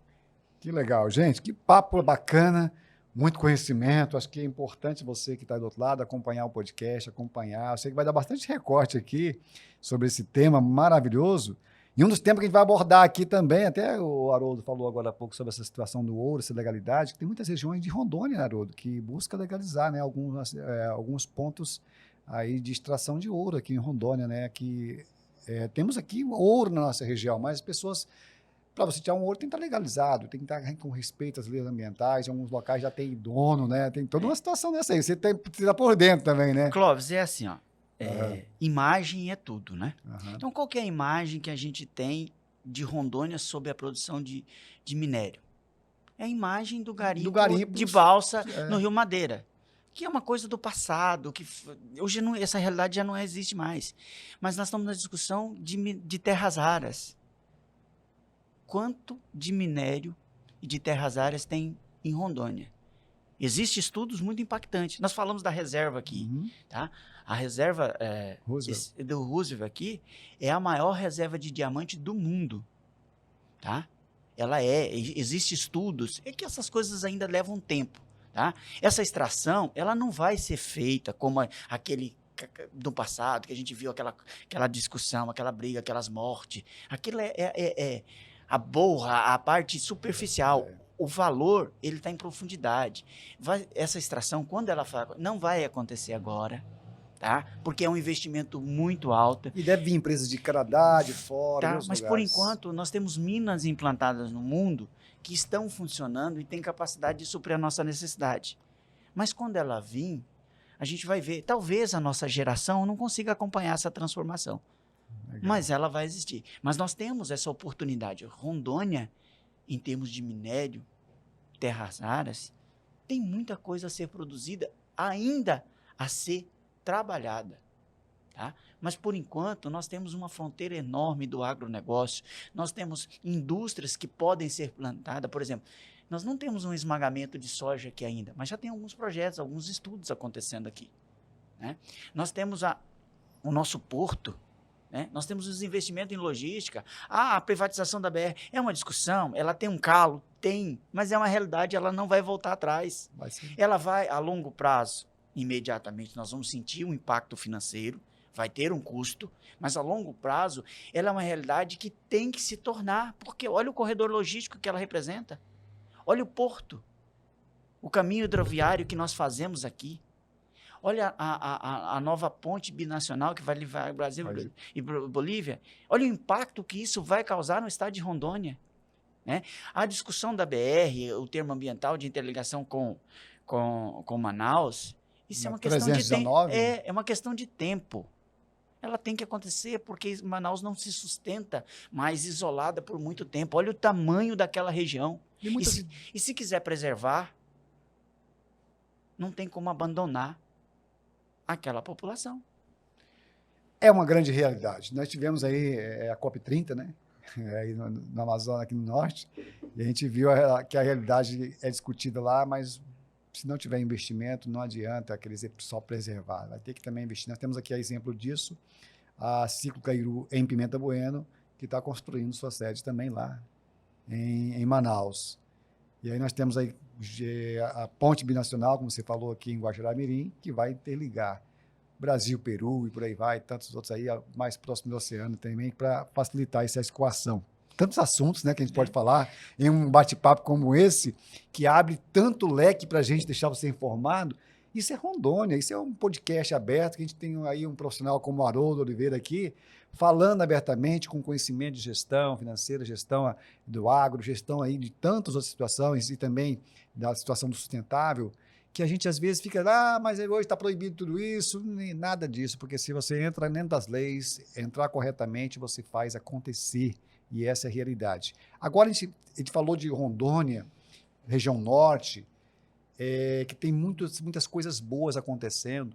Que legal, gente. Que papo bacana. Muito conhecimento. Acho que é importante você que está do outro lado acompanhar o podcast, acompanhar. Eu sei que vai dar bastante recorte aqui sobre esse tema maravilhoso. E um dos temas que a gente vai abordar aqui também, até o Haroldo falou agora há pouco sobre essa situação do ouro, essa legalidade, que tem muitas regiões de Rondônia, Haroldo, que busca legalizar, né, alguns pontos aí de extração de ouro aqui em Rondônia, né, que temos aqui ouro na nossa região, mas as pessoas, para você tirar um ouro, tem que estar legalizado, tem que estar com respeito às leis ambientais, em alguns locais já tem dono, né, tem toda uma situação dessa aí, você está por dentro também, né? Clóvis, é assim, ó. Imagem é tudo, né? Uhum. Então, qual que é a imagem que a gente tem de Rondônia sobre a produção de minério? É a imagem do garimpo de balsa no Rio Madeira, que é uma coisa do passado, que hoje essa realidade já não existe mais. Mas nós estamos na discussão de terras raras. Quanto de minério e de terras raras tem em Rondônia? Existem estudos muito impactantes. Nós falamos da reserva aqui, tá? A reserva do Roosevelt aqui é a maior reserva de diamante do mundo, tá? Existem estudos, é que essas coisas ainda levam tempo, tá? Essa extração, ela não vai ser feita como aquele do passado, que a gente viu aquela discussão, aquela briga, aquelas mortes. Aquilo é a borra, a parte superficial. O valor, ele está em profundidade. Essa extração, quando ela não vai acontecer agora, tá? Porque é um investimento muito alto. E deve vir empresas de Canadá, de fora, tá? Mas por enquanto, nós temos minas implantadas no mundo que estão funcionando e têm capacidade de suprir a nossa necessidade. Mas quando ela vir, a gente vai ver, talvez a nossa geração não consiga acompanhar essa transformação. Legal. Mas ela vai existir. Mas nós temos essa oportunidade. Rondônia, em termos de minério, terras raras, tem muita coisa a ser produzida, ainda a ser trabalhada. Tá? Mas, por enquanto, nós temos uma fronteira enorme do agronegócio, nós temos indústrias que podem ser plantadas, por exemplo, nós não temos um esmagamento de soja aqui ainda, mas já tem alguns projetos, alguns estudos acontecendo aqui. Né? Nós temos o nosso porto, né? Nós temos os investimentos em logística. A privatização da BR é uma discussão, ela tem um calo, tem, mas é uma realidade, ela não vai voltar atrás. Ela vai, a longo prazo, imediatamente, nós vamos sentir um impacto financeiro, vai ter um custo, mas a longo prazo, ela é uma realidade que tem que se tornar, porque olha o corredor logístico que ela representa. Olha o porto, o caminho hidroviário que nós fazemos aqui. Olha a nova ponte binacional que vai levar o Brasil e Bolívia. Olha o impacto que isso vai causar no estado de Rondônia. Né? A discussão da BR, o termo ambiental de interligação com Manaus, isso é uma questão de tempo. É uma questão de tempo. Ela tem que acontecer porque Manaus não se sustenta mais isolada por muito tempo. Olha o tamanho daquela região. E se quiser preservar, não tem como abandonar aquela população. É uma grande realidade. Nós tivemos aí a COP30, né? Aí no Amazonas, aqui no norte, e a gente viu que a realidade é discutida lá, mas se não tiver investimento, não adianta só preservar. Vai ter que também investir. Nós temos aqui exemplo disso, a Ciclo Cairu em Pimenta Bueno, que está construindo sua sede também lá em Manaus. E aí nós temos aí a ponte binacional, como você falou aqui em Guajará-Mirim, que vai interligar Brasil, Peru e por aí vai, tantos outros aí mais próximo do oceano também, para facilitar essa escoação. Tantos assuntos, né, que a gente pode falar em um bate-papo como esse, que abre tanto leque para a gente deixar você informado. Isso é Rondônia, isso é um podcast aberto, que a gente tem aí um profissional como o Haroldo Oliveira aqui, falando abertamente, com conhecimento de gestão financeira, gestão do agro, gestão aí de tantas outras situações e também da situação do sustentável, que a gente às vezes fica, mas hoje está proibido tudo isso, nem nada disso, porque se você entra dentro das leis, entrar corretamente, você faz acontecer, e essa é a realidade. Agora a gente falou de Rondônia, região norte, que tem muitas coisas boas acontecendo,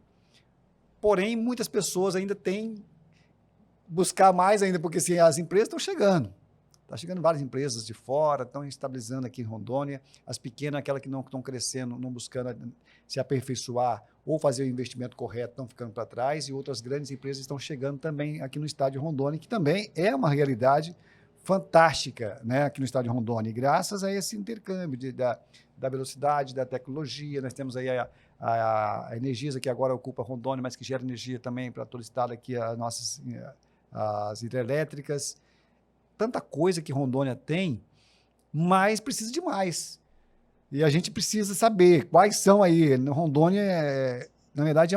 porém muitas pessoas ainda têm buscar mais ainda, porque assim, as empresas estão chegando. Está chegando várias empresas de fora, estão estabilizando aqui em Rondônia. As pequenas, aquelas que não estão crescendo, não buscando se aperfeiçoar ou fazer o investimento correto, estão ficando para trás. E outras grandes empresas estão chegando também aqui no estado de Rondônia, que também é uma realidade fantástica, né, aqui no estado de Rondônia. E graças a esse intercâmbio da velocidade, da tecnologia, nós temos aí a Energisa, que agora ocupa Rondônia, mas que gera energia também para todo o estado aqui, as hidrelétricas. Tanta coisa que Rondônia tem, mas precisa de mais. E a gente precisa saber quais são aí. Rondônia, na verdade,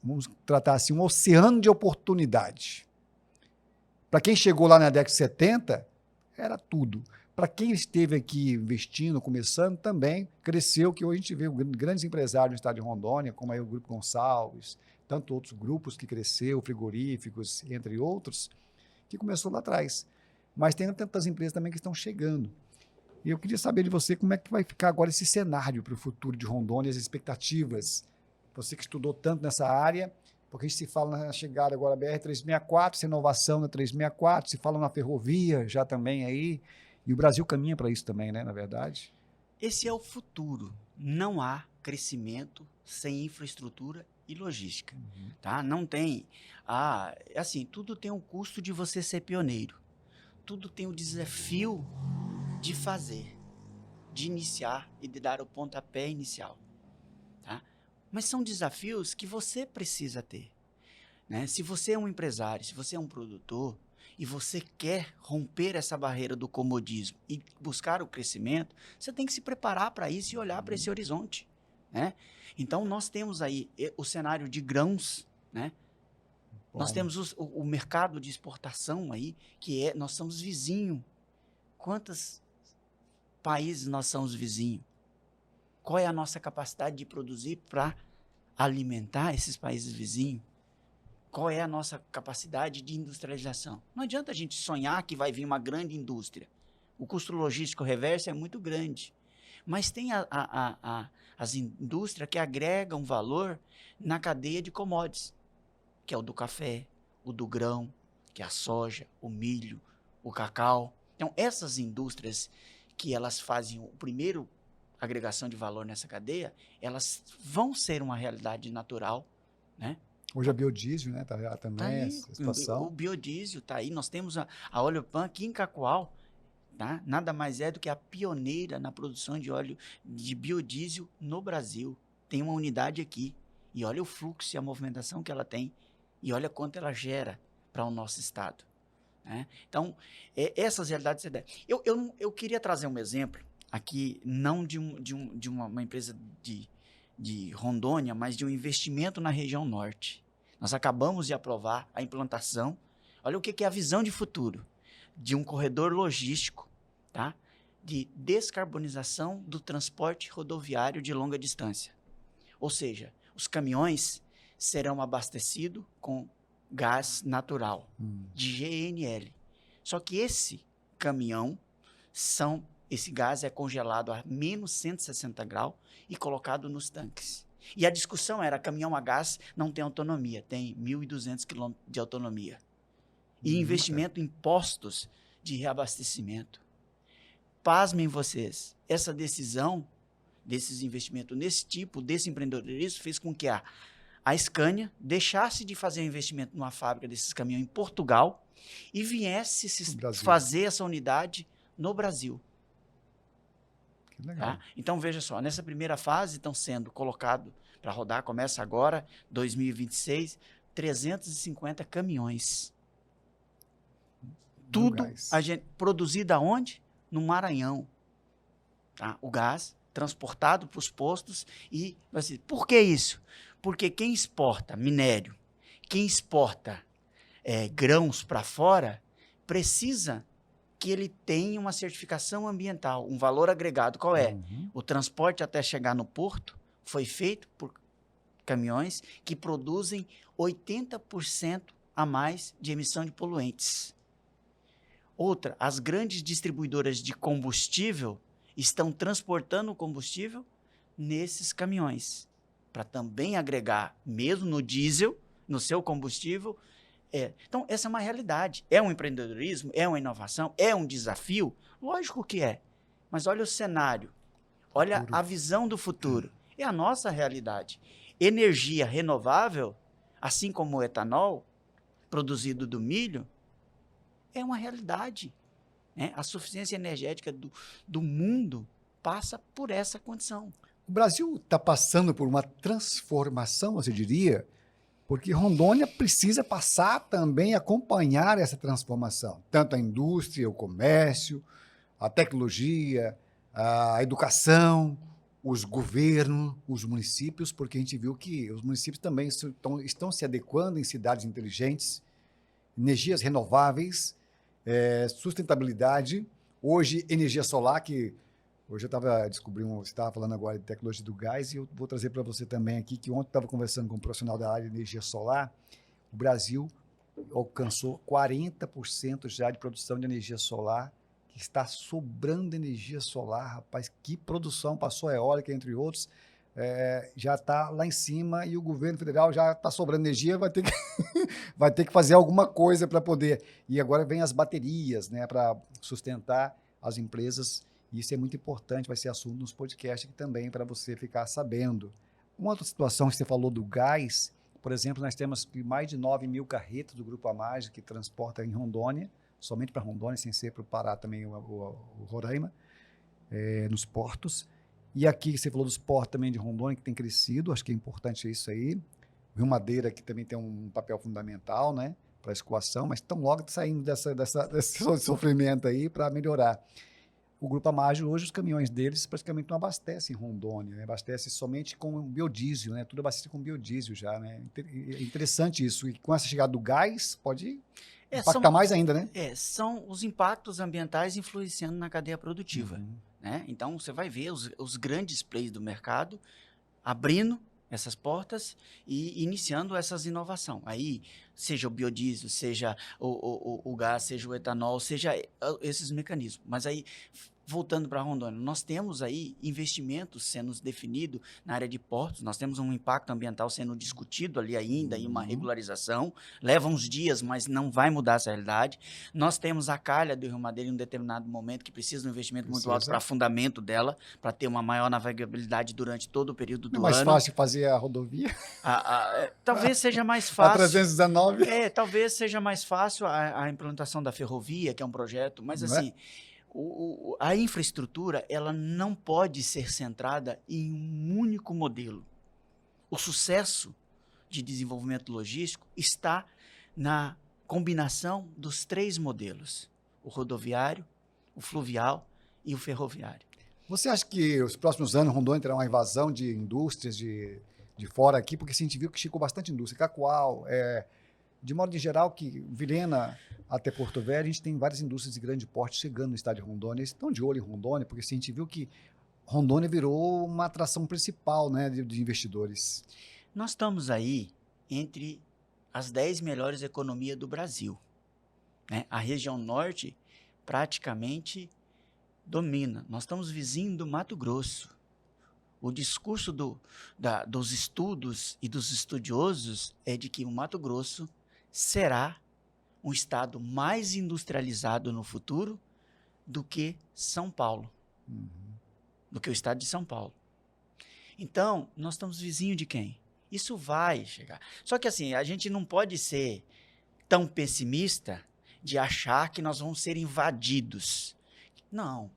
vamos tratar assim, um oceano de oportunidade. Para quem chegou lá na década de 70, era tudo. Para quem esteve aqui investindo, começando, também cresceu, que hoje a gente vê grandes empresários no estado de Rondônia, como aí o Grupo Gonçalves, tanto outros grupos que cresceu, frigoríficos, entre outros, que começou lá atrás. Mas tem tantas empresas também que estão chegando. E eu queria saber de você como é que vai ficar agora esse cenário para o futuro de Rondônia, as expectativas. Você que estudou tanto nessa área, porque a gente se fala na chegada agora da BR-364, essa inovação na 364, se fala na ferrovia já também aí, e o Brasil caminha para isso também, né, na verdade? Esse é o futuro, não há crescimento sem infraestrutura e logística, tá? Não tem, assim, tudo tem um custo de você ser pioneiro, tudo tem o desafio de fazer, de iniciar e de dar o pontapé inicial, tá? Mas são desafios que você precisa ter, né? Se você é um empresário, se você é um produtor e você quer romper essa barreira do comodismo e buscar o crescimento, você tem que se preparar para isso e olhar para esse horizonte, né? Então, nós temos aí o cenário de grãos, né? Bom. Nós temos o mercado de exportação aí, nós somos vizinho. Quantos países nós somos vizinho? Qual é a nossa capacidade de produzir para alimentar esses países vizinhos? Qual é a nossa capacidade de industrialização? Não adianta a gente sonhar que vai vir uma grande indústria. O custo logístico reverso é muito grande. Mas tem as indústrias que agregam valor na cadeia de commodities, que é o do café, o do grão, que é a soja, o milho, o cacau. Então, essas indústrias que elas fazem o primeiro agregação de valor nessa cadeia, elas vão ser uma realidade natural, né? Hoje a biodiesel, né? Tá também Tá aí, essa situação. o biodiesel está aí. Nós temos a Oleopan aqui em Cacoal, tá? Nada mais é do que a pioneira na produção de óleo de biodiesel no Brasil. Tem uma unidade aqui. E olha o fluxo e a movimentação que ela tem. E olha quanto ela gera para o nosso estado, né? Então, essas realidades... Eu queria trazer um exemplo aqui, não de uma empresa de Rondônia, mas de um investimento na região norte. Nós acabamos de aprovar a implantação, olha o que é a visão de futuro, de um corredor logístico, tá? De descarbonização do transporte rodoviário de longa distância. Ou seja, os caminhões serão abastecidos com gás natural, de GNL. Só que esse gás é congelado a menos 160 graus e colocado nos tanques. E a discussão era, caminhão a gás não tem autonomia, tem 1.200 km de autonomia. E investimento em postos de reabastecimento. Pasmem vocês, essa decisão desses investimentos desse empreendedorismo fez com que a Scania deixasse de fazer o investimento numa fábrica desses caminhões em Portugal e viesse fazer essa unidade no Brasil. Que legal. Tá? Então, veja só, nessa primeira fase estão sendo colocados para rodar, começa agora, 2026, 350 caminhões. Tudo produzido aonde? No Maranhão. Tá? O gás transportado para os postos e... Assim, por que isso? Porque quem exporta minério, quem exporta grãos para fora, precisa que ele tenha uma certificação ambiental, um valor agregado. Qual é? O transporte até chegar no porto foi feito por caminhões que produzem 80% a mais de emissão de poluentes. Outra, as grandes distribuidoras de combustível estão transportando o combustível nesses caminhões, para também agregar, mesmo no diesel, no seu combustível. Então, essa é uma realidade. É um empreendedorismo, é uma inovação, é um desafio? Lógico que é. Mas olha o cenário, olha a visão do futuro. É a nossa realidade. Energia renovável, assim como o etanol, produzido do milho, é uma realidade, né? A suficiência energética do mundo passa por essa condição. O Brasil está passando por uma transformação, você diria, porque Rondônia precisa passar também a acompanhar essa transformação. Tanto a indústria, o comércio, a tecnologia, a educação, os governos, os municípios, porque a gente viu que os municípios também estão se adequando em cidades inteligentes, energias renováveis, sustentabilidade. Hoje, energia solar, que hoje eu estava descobrindo, você estava falando agora de tecnologia do gás, e eu vou trazer para você também aqui, que ontem eu estava conversando com um profissional da área de energia solar. O Brasil alcançou 40% já de produção de energia solar, que está sobrando energia solar, rapaz, que produção, passou a eólica, entre outros, já está lá em cima, e o governo federal já está sobrando energia, vai ter que fazer alguma coisa para poder. E agora vem as baterias, né, para sustentar as empresas E isso é muito importante, vai ser assunto nos podcasts aqui também, para você ficar sabendo. Uma outra situação que você falou do gás, por exemplo, nós temos mais de 9.000 carretas do Grupo Amage que transporta em Rondônia, somente para Rondônia, sem ser para o Pará também, o Roraima, nos portos. E aqui você falou dos portos também de Rondônia, que tem crescido, acho que é importante isso aí. O Rio Madeira, que também tem um papel fundamental, né, para a escoação, mas estão logo saindo desse sofrimento aí para melhorar. O Grupo Amage, hoje, os caminhões deles praticamente não abastecem Rondônia, né? Abastece somente com biodiesel, né? Tudo abastece com biodiesel já, né? É interessante isso. E com essa chegada do gás, pode impactar mais ainda, né? São os impactos ambientais influenciando na cadeia produtiva. Uhum. Né? Então, você vai ver os grandes players do mercado abrindo essas portas e iniciando essas inovações. Aí, seja o biodiesel, seja o gás, seja o etanol, seja esses mecanismos. Mas aí, voltando para Rondônia, nós temos aí investimentos sendo definidos na área de portos, nós temos um impacto ambiental sendo discutido ali ainda, e uma regularização, leva uns dias, mas não vai mudar essa realidade. Nós temos a calha do Rio Madeira em um determinado momento que precisa de um investimento muito alto para fundamento dela, para ter uma maior navegabilidade durante todo o período do ano. Não é mais fácil fazer a rodovia? Talvez seja mais fácil. A 319? Talvez seja mais fácil a implantação da ferrovia, que é um projeto, mas Não assim... A infraestrutura, ela não pode ser centrada em um único modelo. O sucesso de desenvolvimento logístico está na combinação dos 3 modelos: o rodoviário, o fluvial e o ferroviário. Você acha que os próximos anos Rondônia terá uma invasão de indústrias de fora aqui? Porque a gente viu que chegou bastante indústria, Cacoal, de modo geral, que Vilhena até Porto Velho, a gente tem várias indústrias de grande porte chegando no estado de Rondônia. Eles estão de olho em Rondônia, porque a gente viu que Rondônia virou uma atração principal, né, de investidores. Nós estamos aí entre as 10 melhores economias do Brasil. Né? A região norte praticamente domina. Nós estamos vizinho do Mato Grosso. O discurso dos estudos e dos estudiosos é de que o Mato Grosso será um estado mais industrializado no futuro do que São Paulo, do que o estado de São Paulo. Então, nós estamos vizinhos de quem? Isso vai chegar. Só que assim, a gente não pode ser tão pessimista de achar que nós vamos ser invadidos. Não.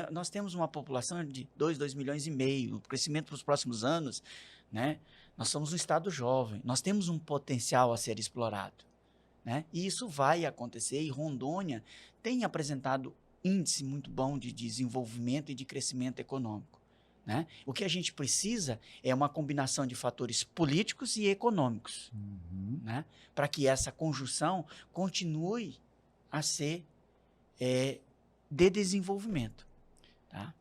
Nós temos uma população de 2 milhões e meio, o crescimento para os próximos anos, né? Nós somos um estado jovem, nós temos um potencial a ser explorado. Né? E isso vai acontecer, e Rondônia tem apresentado índice muito bom de desenvolvimento e de crescimento econômico. Né? O que a gente precisa é uma combinação de fatores políticos e econômicos, né? Para que essa conjunção continue a ser de desenvolvimento. Tá?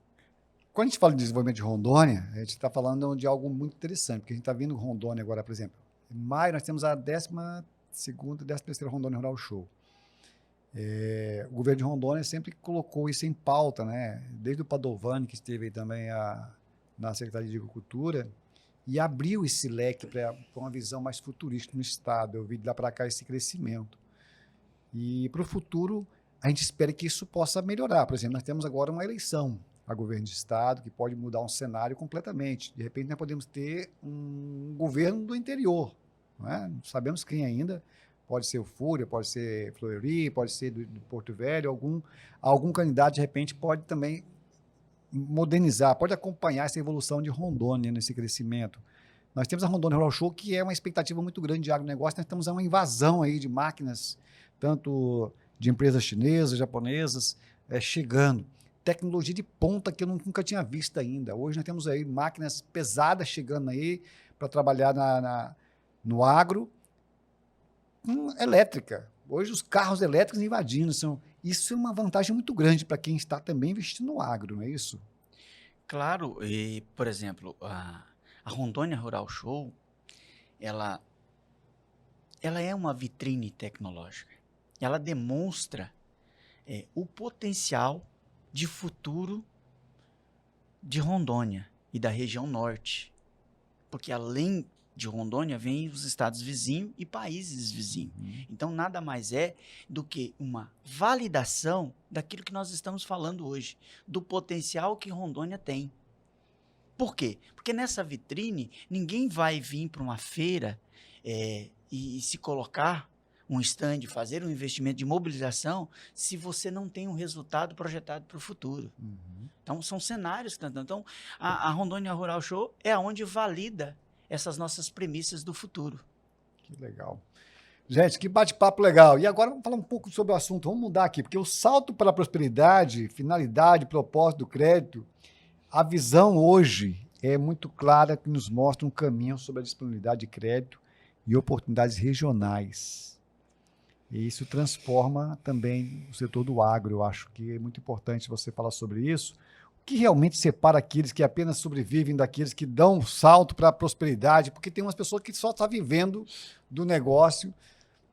Quando a gente fala de desenvolvimento de Rondônia, a gente está falando de algo muito interessante, porque a gente está vindo Rondônia agora, por exemplo. Em maio nós temos a 12ª e 13ª Rondônia Rural Show. O governo de Rondônia sempre colocou isso em pauta, né? Desde o Padovani, que esteve aí também na Secretaria de Agricultura, e abriu esse leque para uma visão mais futurística no estado. Eu vi de lá para cá esse crescimento. E para o futuro, a gente espera que isso possa melhorar. Por exemplo, nós temos agora uma eleição a governo de estado que pode mudar um cenário completamente. De repente, nós podemos ter um governo do interior. Não sabemos quem ainda. Pode ser o Fúria, pode ser Fleury, pode ser do Porto Velho. Algum candidato, de repente, pode também modernizar, pode acompanhar essa evolução de Rondônia nesse crescimento. Nós temos a Rondônia Rural Show, que é uma expectativa muito grande de agronegócio. Nós estamos a uma invasão aí de máquinas, tanto de empresas chinesas, japonesas, chegando. Tecnologia de ponta que eu nunca tinha visto ainda. Hoje nós temos aí máquinas pesadas chegando aí para trabalhar no agro, elétrica. Hoje os carros elétricos invadindo. Isso é uma vantagem muito grande para quem está também investindo no agro, não é isso? Claro, e, por exemplo, a Rondônia Rural Show, ela é uma vitrine tecnológica. Ela demonstra o potencial de futuro de Rondônia e da região norte. Porque além de Rondônia vêm os estados vizinhos e países vizinhos. Então, nada mais é do que uma validação daquilo que nós estamos falando hoje, do potencial que Rondônia tem. Por quê? Porque nessa vitrine, ninguém vai vir para uma feira e se colocar um stand, fazer um investimento de mobilização, se você não tem um resultado projetado para o futuro. Então, são cenários que estão dando. Então, a Rondônia Rural Show é onde valida essas nossas premissas do futuro. Que legal. Gente, que bate-papo legal. E agora vamos falar um pouco sobre o assunto. Vamos mudar aqui, porque o salto para a prosperidade, finalidade, propósito do crédito, a visão hoje é muito clara, que nos mostra um caminho sobre a disponibilidade de crédito e oportunidades regionais. E isso transforma também o setor do agro. Eu acho que é muito importante você falar sobre isso. O que realmente separa aqueles que apenas sobrevivem daqueles que dão um salto para a prosperidade? Porque tem umas pessoas que só estão vivendo do negócio,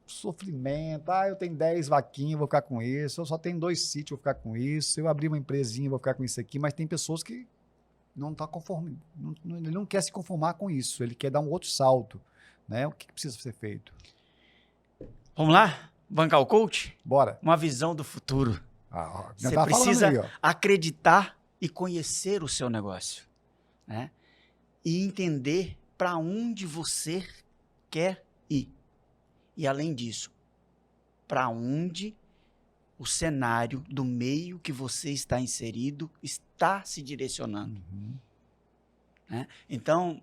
sofrimento. Eu tenho 10 vaquinhas, vou ficar com isso. Eu só tenho 2 sítios, vou ficar com isso. Eu abri uma empresinha, vou ficar com isso aqui. Mas tem pessoas que não estão conforme, ele não quer se conformar com isso. Ele quer dar um outro salto, né? O que precisa ser feito? Vamos lá? Bancar o coach? Bora. Uma visão do futuro. Você tá precisa aí, acreditar e conhecer o seu negócio, né? E entender para onde você quer ir. E, além disso, para onde o cenário do meio que você está inserido está se direcionando. Né? Então,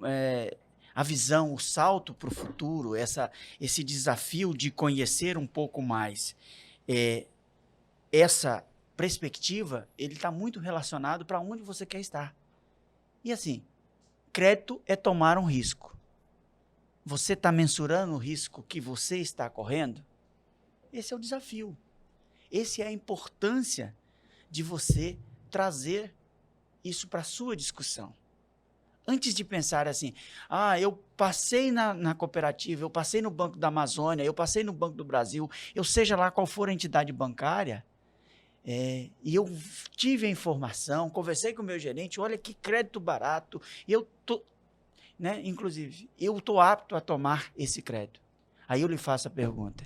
a visão, o salto para o futuro, esse desafio de conhecer um pouco mais, essa perspectiva, ele está muito relacionado para onde você quer estar. E assim, crédito é tomar um risco. Você está mensurando o risco que você está correndo? Esse é o desafio. Essa é a importância de você trazer isso para a sua discussão. Antes de pensar assim, eu passei na cooperativa, eu passei no Banco da Amazônia, eu passei no Banco do Brasil, eu seja lá qual for a entidade bancária, e eu tive a informação, conversei com o meu gerente, olha que crédito barato, inclusive, eu estou apto a tomar esse crédito. Aí eu lhe faço a pergunta,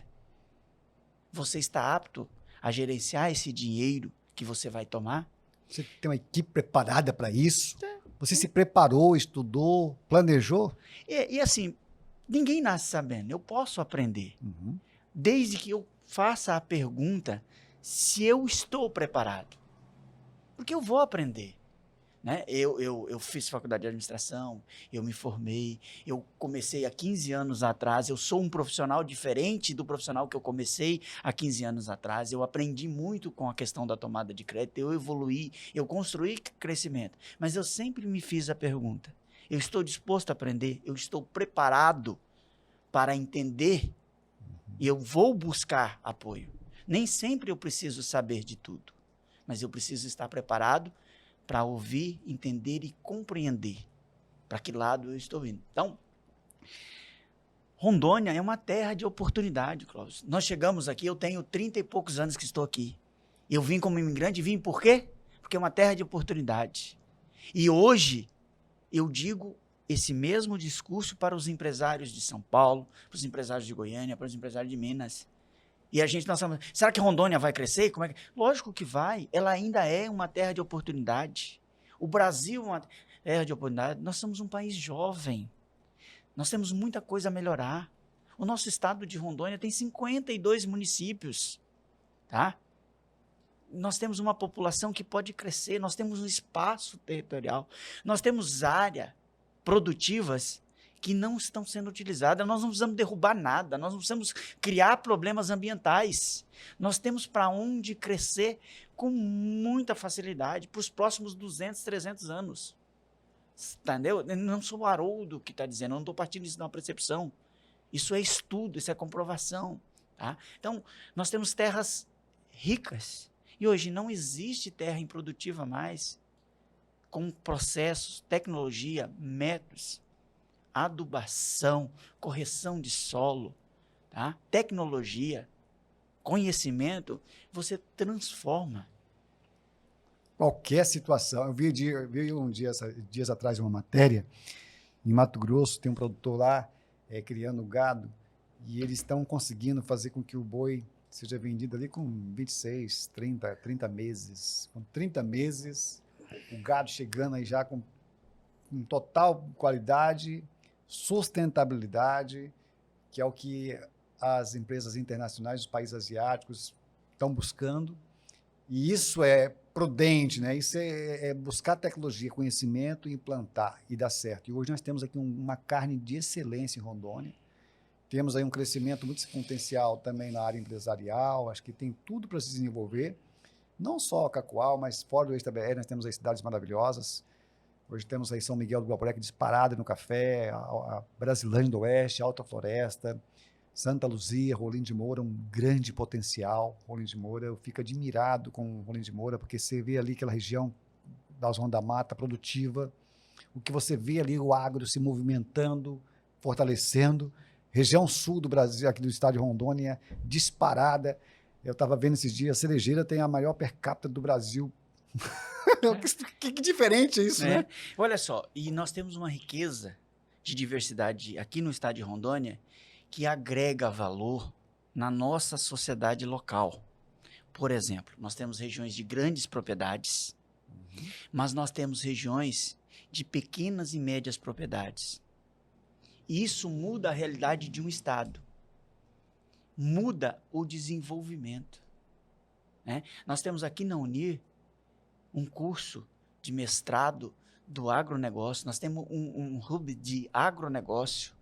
você está apto a gerenciar esse dinheiro que você vai tomar? Você tem uma equipe preparada para isso? Você se preparou, estudou, planejou? E assim, ninguém nasce sabendo. Eu posso aprender. Desde que eu faça a pergunta se eu estou preparado. Porque eu vou aprender. Né? Eu fiz faculdade de administração, eu me formei, eu comecei há 15 anos atrás, eu sou um profissional diferente do profissional que eu comecei há 15 anos atrás, eu aprendi muito com a questão da tomada de crédito, eu evoluí, eu construí crescimento, mas eu sempre me fiz a pergunta, eu estou disposto a aprender, eu estou preparado para entender e eu vou buscar apoio. Nem sempre eu preciso saber de tudo, mas eu preciso estar preparado para ouvir, entender e compreender para que lado eu estou indo. Então, Rondônia é uma terra de oportunidade, Cláudio. Nós chegamos aqui, eu tenho 30 e poucos anos que estou aqui. Eu vim como imigrante, vim por quê? Porque é uma terra de oportunidade. E hoje, eu digo esse mesmo discurso para os empresários de São Paulo, para os empresários de Goiânia, para os empresários de Minas. E será que Rondônia vai crescer? Lógico que vai, ela ainda é uma terra de oportunidade. O Brasil é uma terra de oportunidade, nós somos um país jovem, nós temos muita coisa a melhorar. O nosso estado de Rondônia tem 52 municípios, tá? Nós temos uma população que pode crescer, nós temos um espaço territorial, nós temos áreas produtivas que não estão sendo utilizadas, nós não precisamos derrubar nada, nós não precisamos criar problemas ambientais, nós temos para onde crescer com muita facilidade para os próximos 200, 300 anos, entendeu? Eu não sou o Haroldo que está dizendo, eu não estou partindo disso de uma percepção, isso é estudo, isso é comprovação, tá? Então, nós temos terras ricas, e hoje não existe terra improdutiva mais, com processos, tecnologia, métodos, adubação, correção de solo, tá? Tecnologia, conhecimento, você transforma. Qualquer situação. Eu vi dias atrás uma matéria Em Mato Grosso tem um produtor lá criando gado e eles estão conseguindo fazer com que o boi seja vendido ali com 26, 30 meses. Com 30 meses, o gado chegando aí já com total qualidade, sustentabilidade, que é o que as empresas internacionais, os países asiáticos estão buscando. E isso é prudente, né? Isso é buscar tecnologia, conhecimento, implantar e dar certo. E hoje nós temos aqui uma carne de excelência em Rondônia. Temos aí um crescimento muito potencial também na área empresarial. Acho que tem tudo para se desenvolver. Não só a Cacoal, mas fora do eixo-BR, nós temos aí cidades maravilhosas. Hoje temos aí São Miguel do Guaporé, disparada no café, a Brasilândia do Oeste, Alta Floresta, Santa Luzia, Rolim de Moura, um grande potencial. Rolim de Moura, eu fico admirado com Rolim de Moura, porque você vê ali aquela região da Zona da Mata produtiva, o que você vê ali, o agro se movimentando, fortalecendo. Região sul do Brasil, aqui do estado de Rondônia, disparada. Eu estava vendo esses dias, a Cerejeira tem a maior per capita do Brasil. Que diferente isso, né? Olha só, e nós temos uma riqueza de diversidade aqui no estado de Rondônia que agrega valor na nossa sociedade local. Por exemplo, nós temos regiões de grandes propriedades, mas nós temos regiões de pequenas e médias propriedades. E isso muda a realidade de um estado, muda o desenvolvimento. Né? Nós temos aqui na Unir um curso de mestrado do agronegócio, nós temos um hub de agronegócio,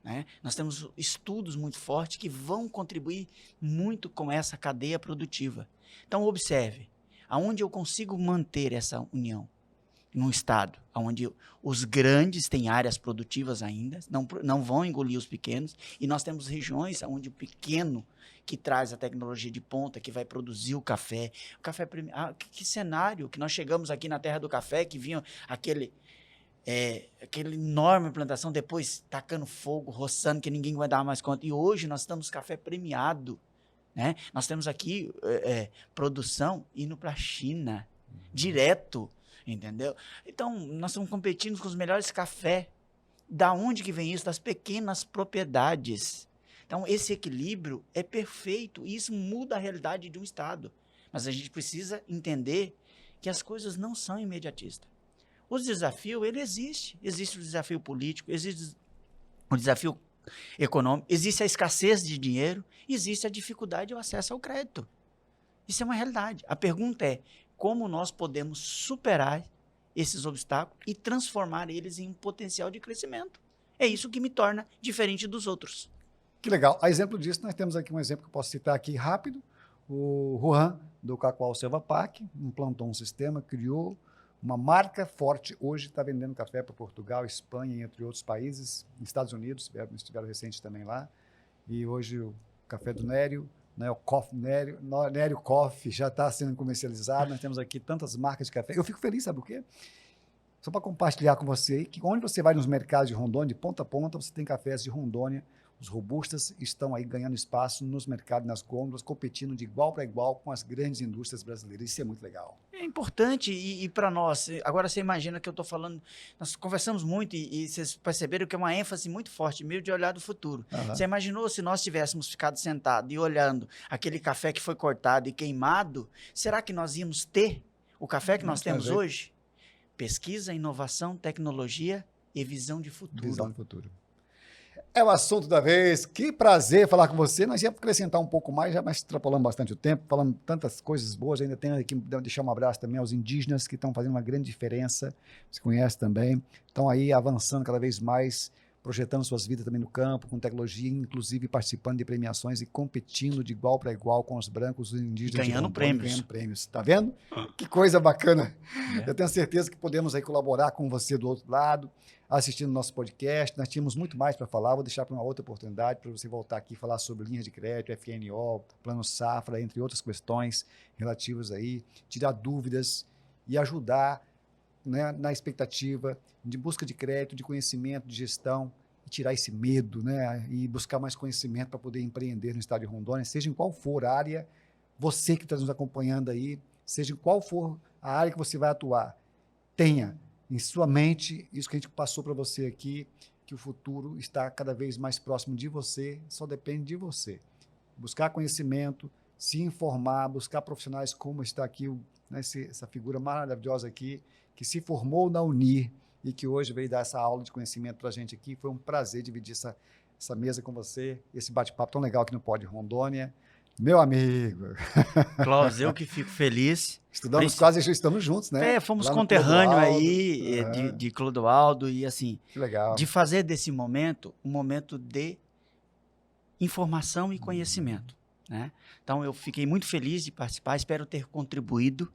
né? Nós temos estudos muito fortes que vão contribuir muito com essa cadeia produtiva. Então, observe, aonde eu consigo manter essa união? Num estado onde os grandes têm áreas produtivas ainda, não vão engolir os pequenos, e nós temos regiões onde o pequeno que traz a tecnologia de ponta, que vai produzir o café que cenário que nós chegamos aqui na terra do café, que vinha aquele enorme plantação, depois tacando fogo, roçando, que ninguém vai dar mais conta, e hoje nós estamos café premiado, né? Nós temos aqui produção indo para a China, direto, entendeu? Então, nós estamos competindo com os melhores cafés. Da onde que vem isso? Das pequenas propriedades. Então, esse equilíbrio é perfeito e isso muda a realidade de um estado. Mas a gente precisa entender que as coisas não são imediatistas. O desafio, ele existe. Existe o desafio político, existe o desafio econômico, existe a escassez de dinheiro, existe a dificuldade de acesso ao crédito. Isso é uma realidade. A pergunta é, como nós podemos superar esses obstáculos e transformar eles em um potencial de crescimento? É isso que me torna diferente dos outros. Que legal. A exemplo disso, nós temos aqui um exemplo que eu posso citar aqui rápido. O Juan, do Cacoal Selva Park, implantou um sistema, criou uma marca forte. Hoje está vendendo café para Portugal, Espanha, entre outros países. Estados Unidos, estiveram recentes também lá. E hoje o café do Nério, né, o Coffee Nério Coffee já está sendo comercializado. Nós temos aqui tantas marcas de café. Eu fico feliz, sabe por quê? Só para compartilhar com você que onde você vai nos mercados de Rondônia, de ponta a ponta, você tem cafés de Rondônia. Os robustas estão aí ganhando espaço nos mercados, nas gôndolas, competindo de igual para igual com as grandes indústrias brasileiras. Isso é muito legal. É importante e para nós, agora você imagina que eu estou falando, nós conversamos muito e vocês perceberam que é uma ênfase muito forte, meio de olhar do futuro. Você imaginou se nós tivéssemos ficado sentados e olhando aquele café que foi cortado e queimado, será que nós íamos ter o café que nós temos hoje? Pesquisa, inovação, tecnologia e visão de futuro. Visão de futuro. É o assunto da vez. Que prazer falar com você. Nós íamos acrescentar um pouco mais, já extrapolamos bastante o tempo, falando tantas coisas boas. Ainda tenho aqui deixar um abraço também aos indígenas que estão fazendo uma grande diferença. Você conhece também. Estão aí avançando cada vez mais, projetando suas vidas também no campo, com tecnologia, inclusive participando de premiações e competindo de igual para igual com os brancos, os indígenas. Ganhando prêmios. Tá vendo? Que coisa bacana. Eu tenho certeza que podemos aí colaborar com você do outro lado, assistindo nosso podcast. Nós tínhamos muito mais para falar, vou deixar para uma outra oportunidade para você voltar aqui e falar sobre linhas de crédito, FNO, Plano Safra, entre outras questões relativas aí, tirar dúvidas e ajudar, né, na expectativa de busca de crédito, de conhecimento, de gestão, e tirar esse medo, né, e buscar mais conhecimento para poder empreender no estado de Rondônia, seja em qual for a área, você que está nos acompanhando aí, seja em qual for a área que você vai atuar, tenha em sua mente, isso que a gente passou para você aqui, que o futuro está cada vez mais próximo de você, só depende de você. Buscar conhecimento, se informar, buscar profissionais como está aqui, né, essa figura maravilhosa aqui, que se formou na Unir e que hoje veio dar essa aula de conhecimento para a gente aqui. Foi um prazer dividir essa mesa com você, esse bate-papo tão legal aqui no Pod Rondônia. Meu amigo. Clóvis, eu que fico feliz. Quase estamos juntos, né? Fomos conterrâneos aí Uhum. de Clodoaldo e assim, Que legal. de fazer desse momento um momento de informação e conhecimento, né? Então eu fiquei muito feliz de participar, espero ter contribuído,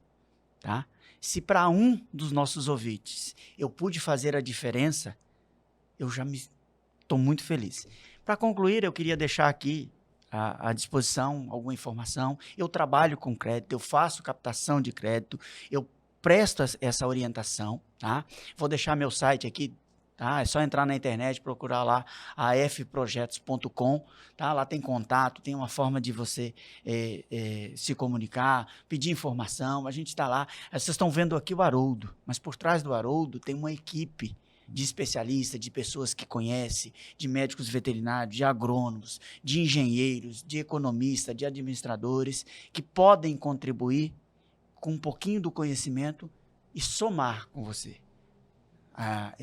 tá? Se para um dos nossos ouvintes eu pude fazer a diferença, eu já estou muito feliz. Para concluir, eu queria deixar aqui à disposição alguma informação. Eu trabalho com crédito, eu faço captação de crédito, eu presto essa orientação, tá? Vou deixar meu site aqui, tá? É só entrar na internet, procurar lá afprojetos.com, tá? Lá tem contato, tem uma forma de você se comunicar, pedir informação, a gente está lá. Vocês estão vendo aqui o Haroldo, mas por trás do Haroldo tem uma equipe de especialistas, de pessoas que conhecem, de médicos veterinários, de agrônomos, de engenheiros, de economistas, de administradores, que podem contribuir com um pouquinho do conhecimento e somar com você.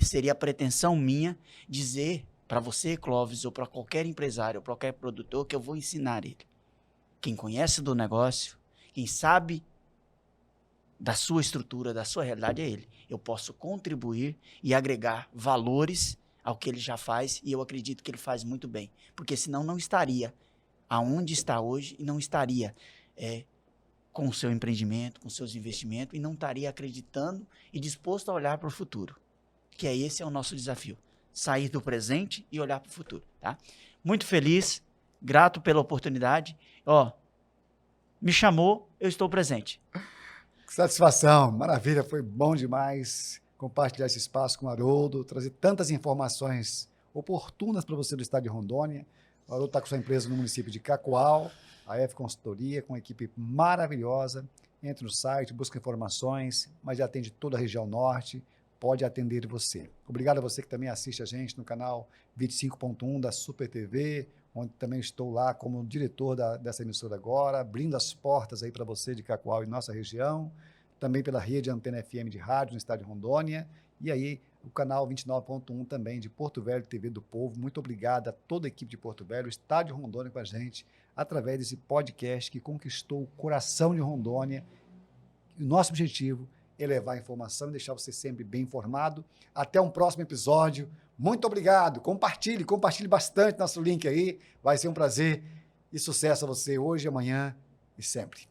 Seria a pretensão minha dizer para você, Clóvis, ou para qualquer empresário, ou para qualquer produtor, que eu vou ensinar ele. Quem conhece do negócio, quem sabe da sua estrutura, da sua realidade é ele. Eu posso contribuir e agregar valores ao que ele já faz e eu acredito que ele faz muito bem. Porque senão não estaria aonde está hoje e não estaria com o seu empreendimento, com seus investimentos e não estaria acreditando e disposto a olhar para o futuro. Que esse é o nosso desafio. Sair do presente e olhar para o futuro. Tá? Muito feliz, grato pela oportunidade. Me chamou, eu estou presente. Satisfação, maravilha, foi bom demais compartilhar esse espaço com o Haroldo, trazer tantas informações oportunas para você do estado de Rondônia. O Haroldo está com sua empresa no município de Cacoal, a F Consultoria, com uma equipe maravilhosa. Entre no site, busca informações, mas já atende toda a região norte, pode atender você. Obrigado a você que também assiste a gente no canal 25.1 da Super TV, onde também estou lá como diretor dessa emissora agora, abrindo as portas aí para você de Cacoal e nossa região, também pela rede Antena FM de rádio no estado de Rondônia, e aí o canal 29.1 também de Porto Velho TV do Povo. Muito obrigado a toda a equipe de Porto Velho, o estado de Rondônia com a gente, através desse podcast que conquistou o coração de Rondônia. O nosso objetivo é levar a informação e deixar você sempre bem informado. Até um próximo episódio. Muito obrigado. Compartilhe bastante nosso link aí. Vai ser um prazer e sucesso a você hoje, amanhã e sempre.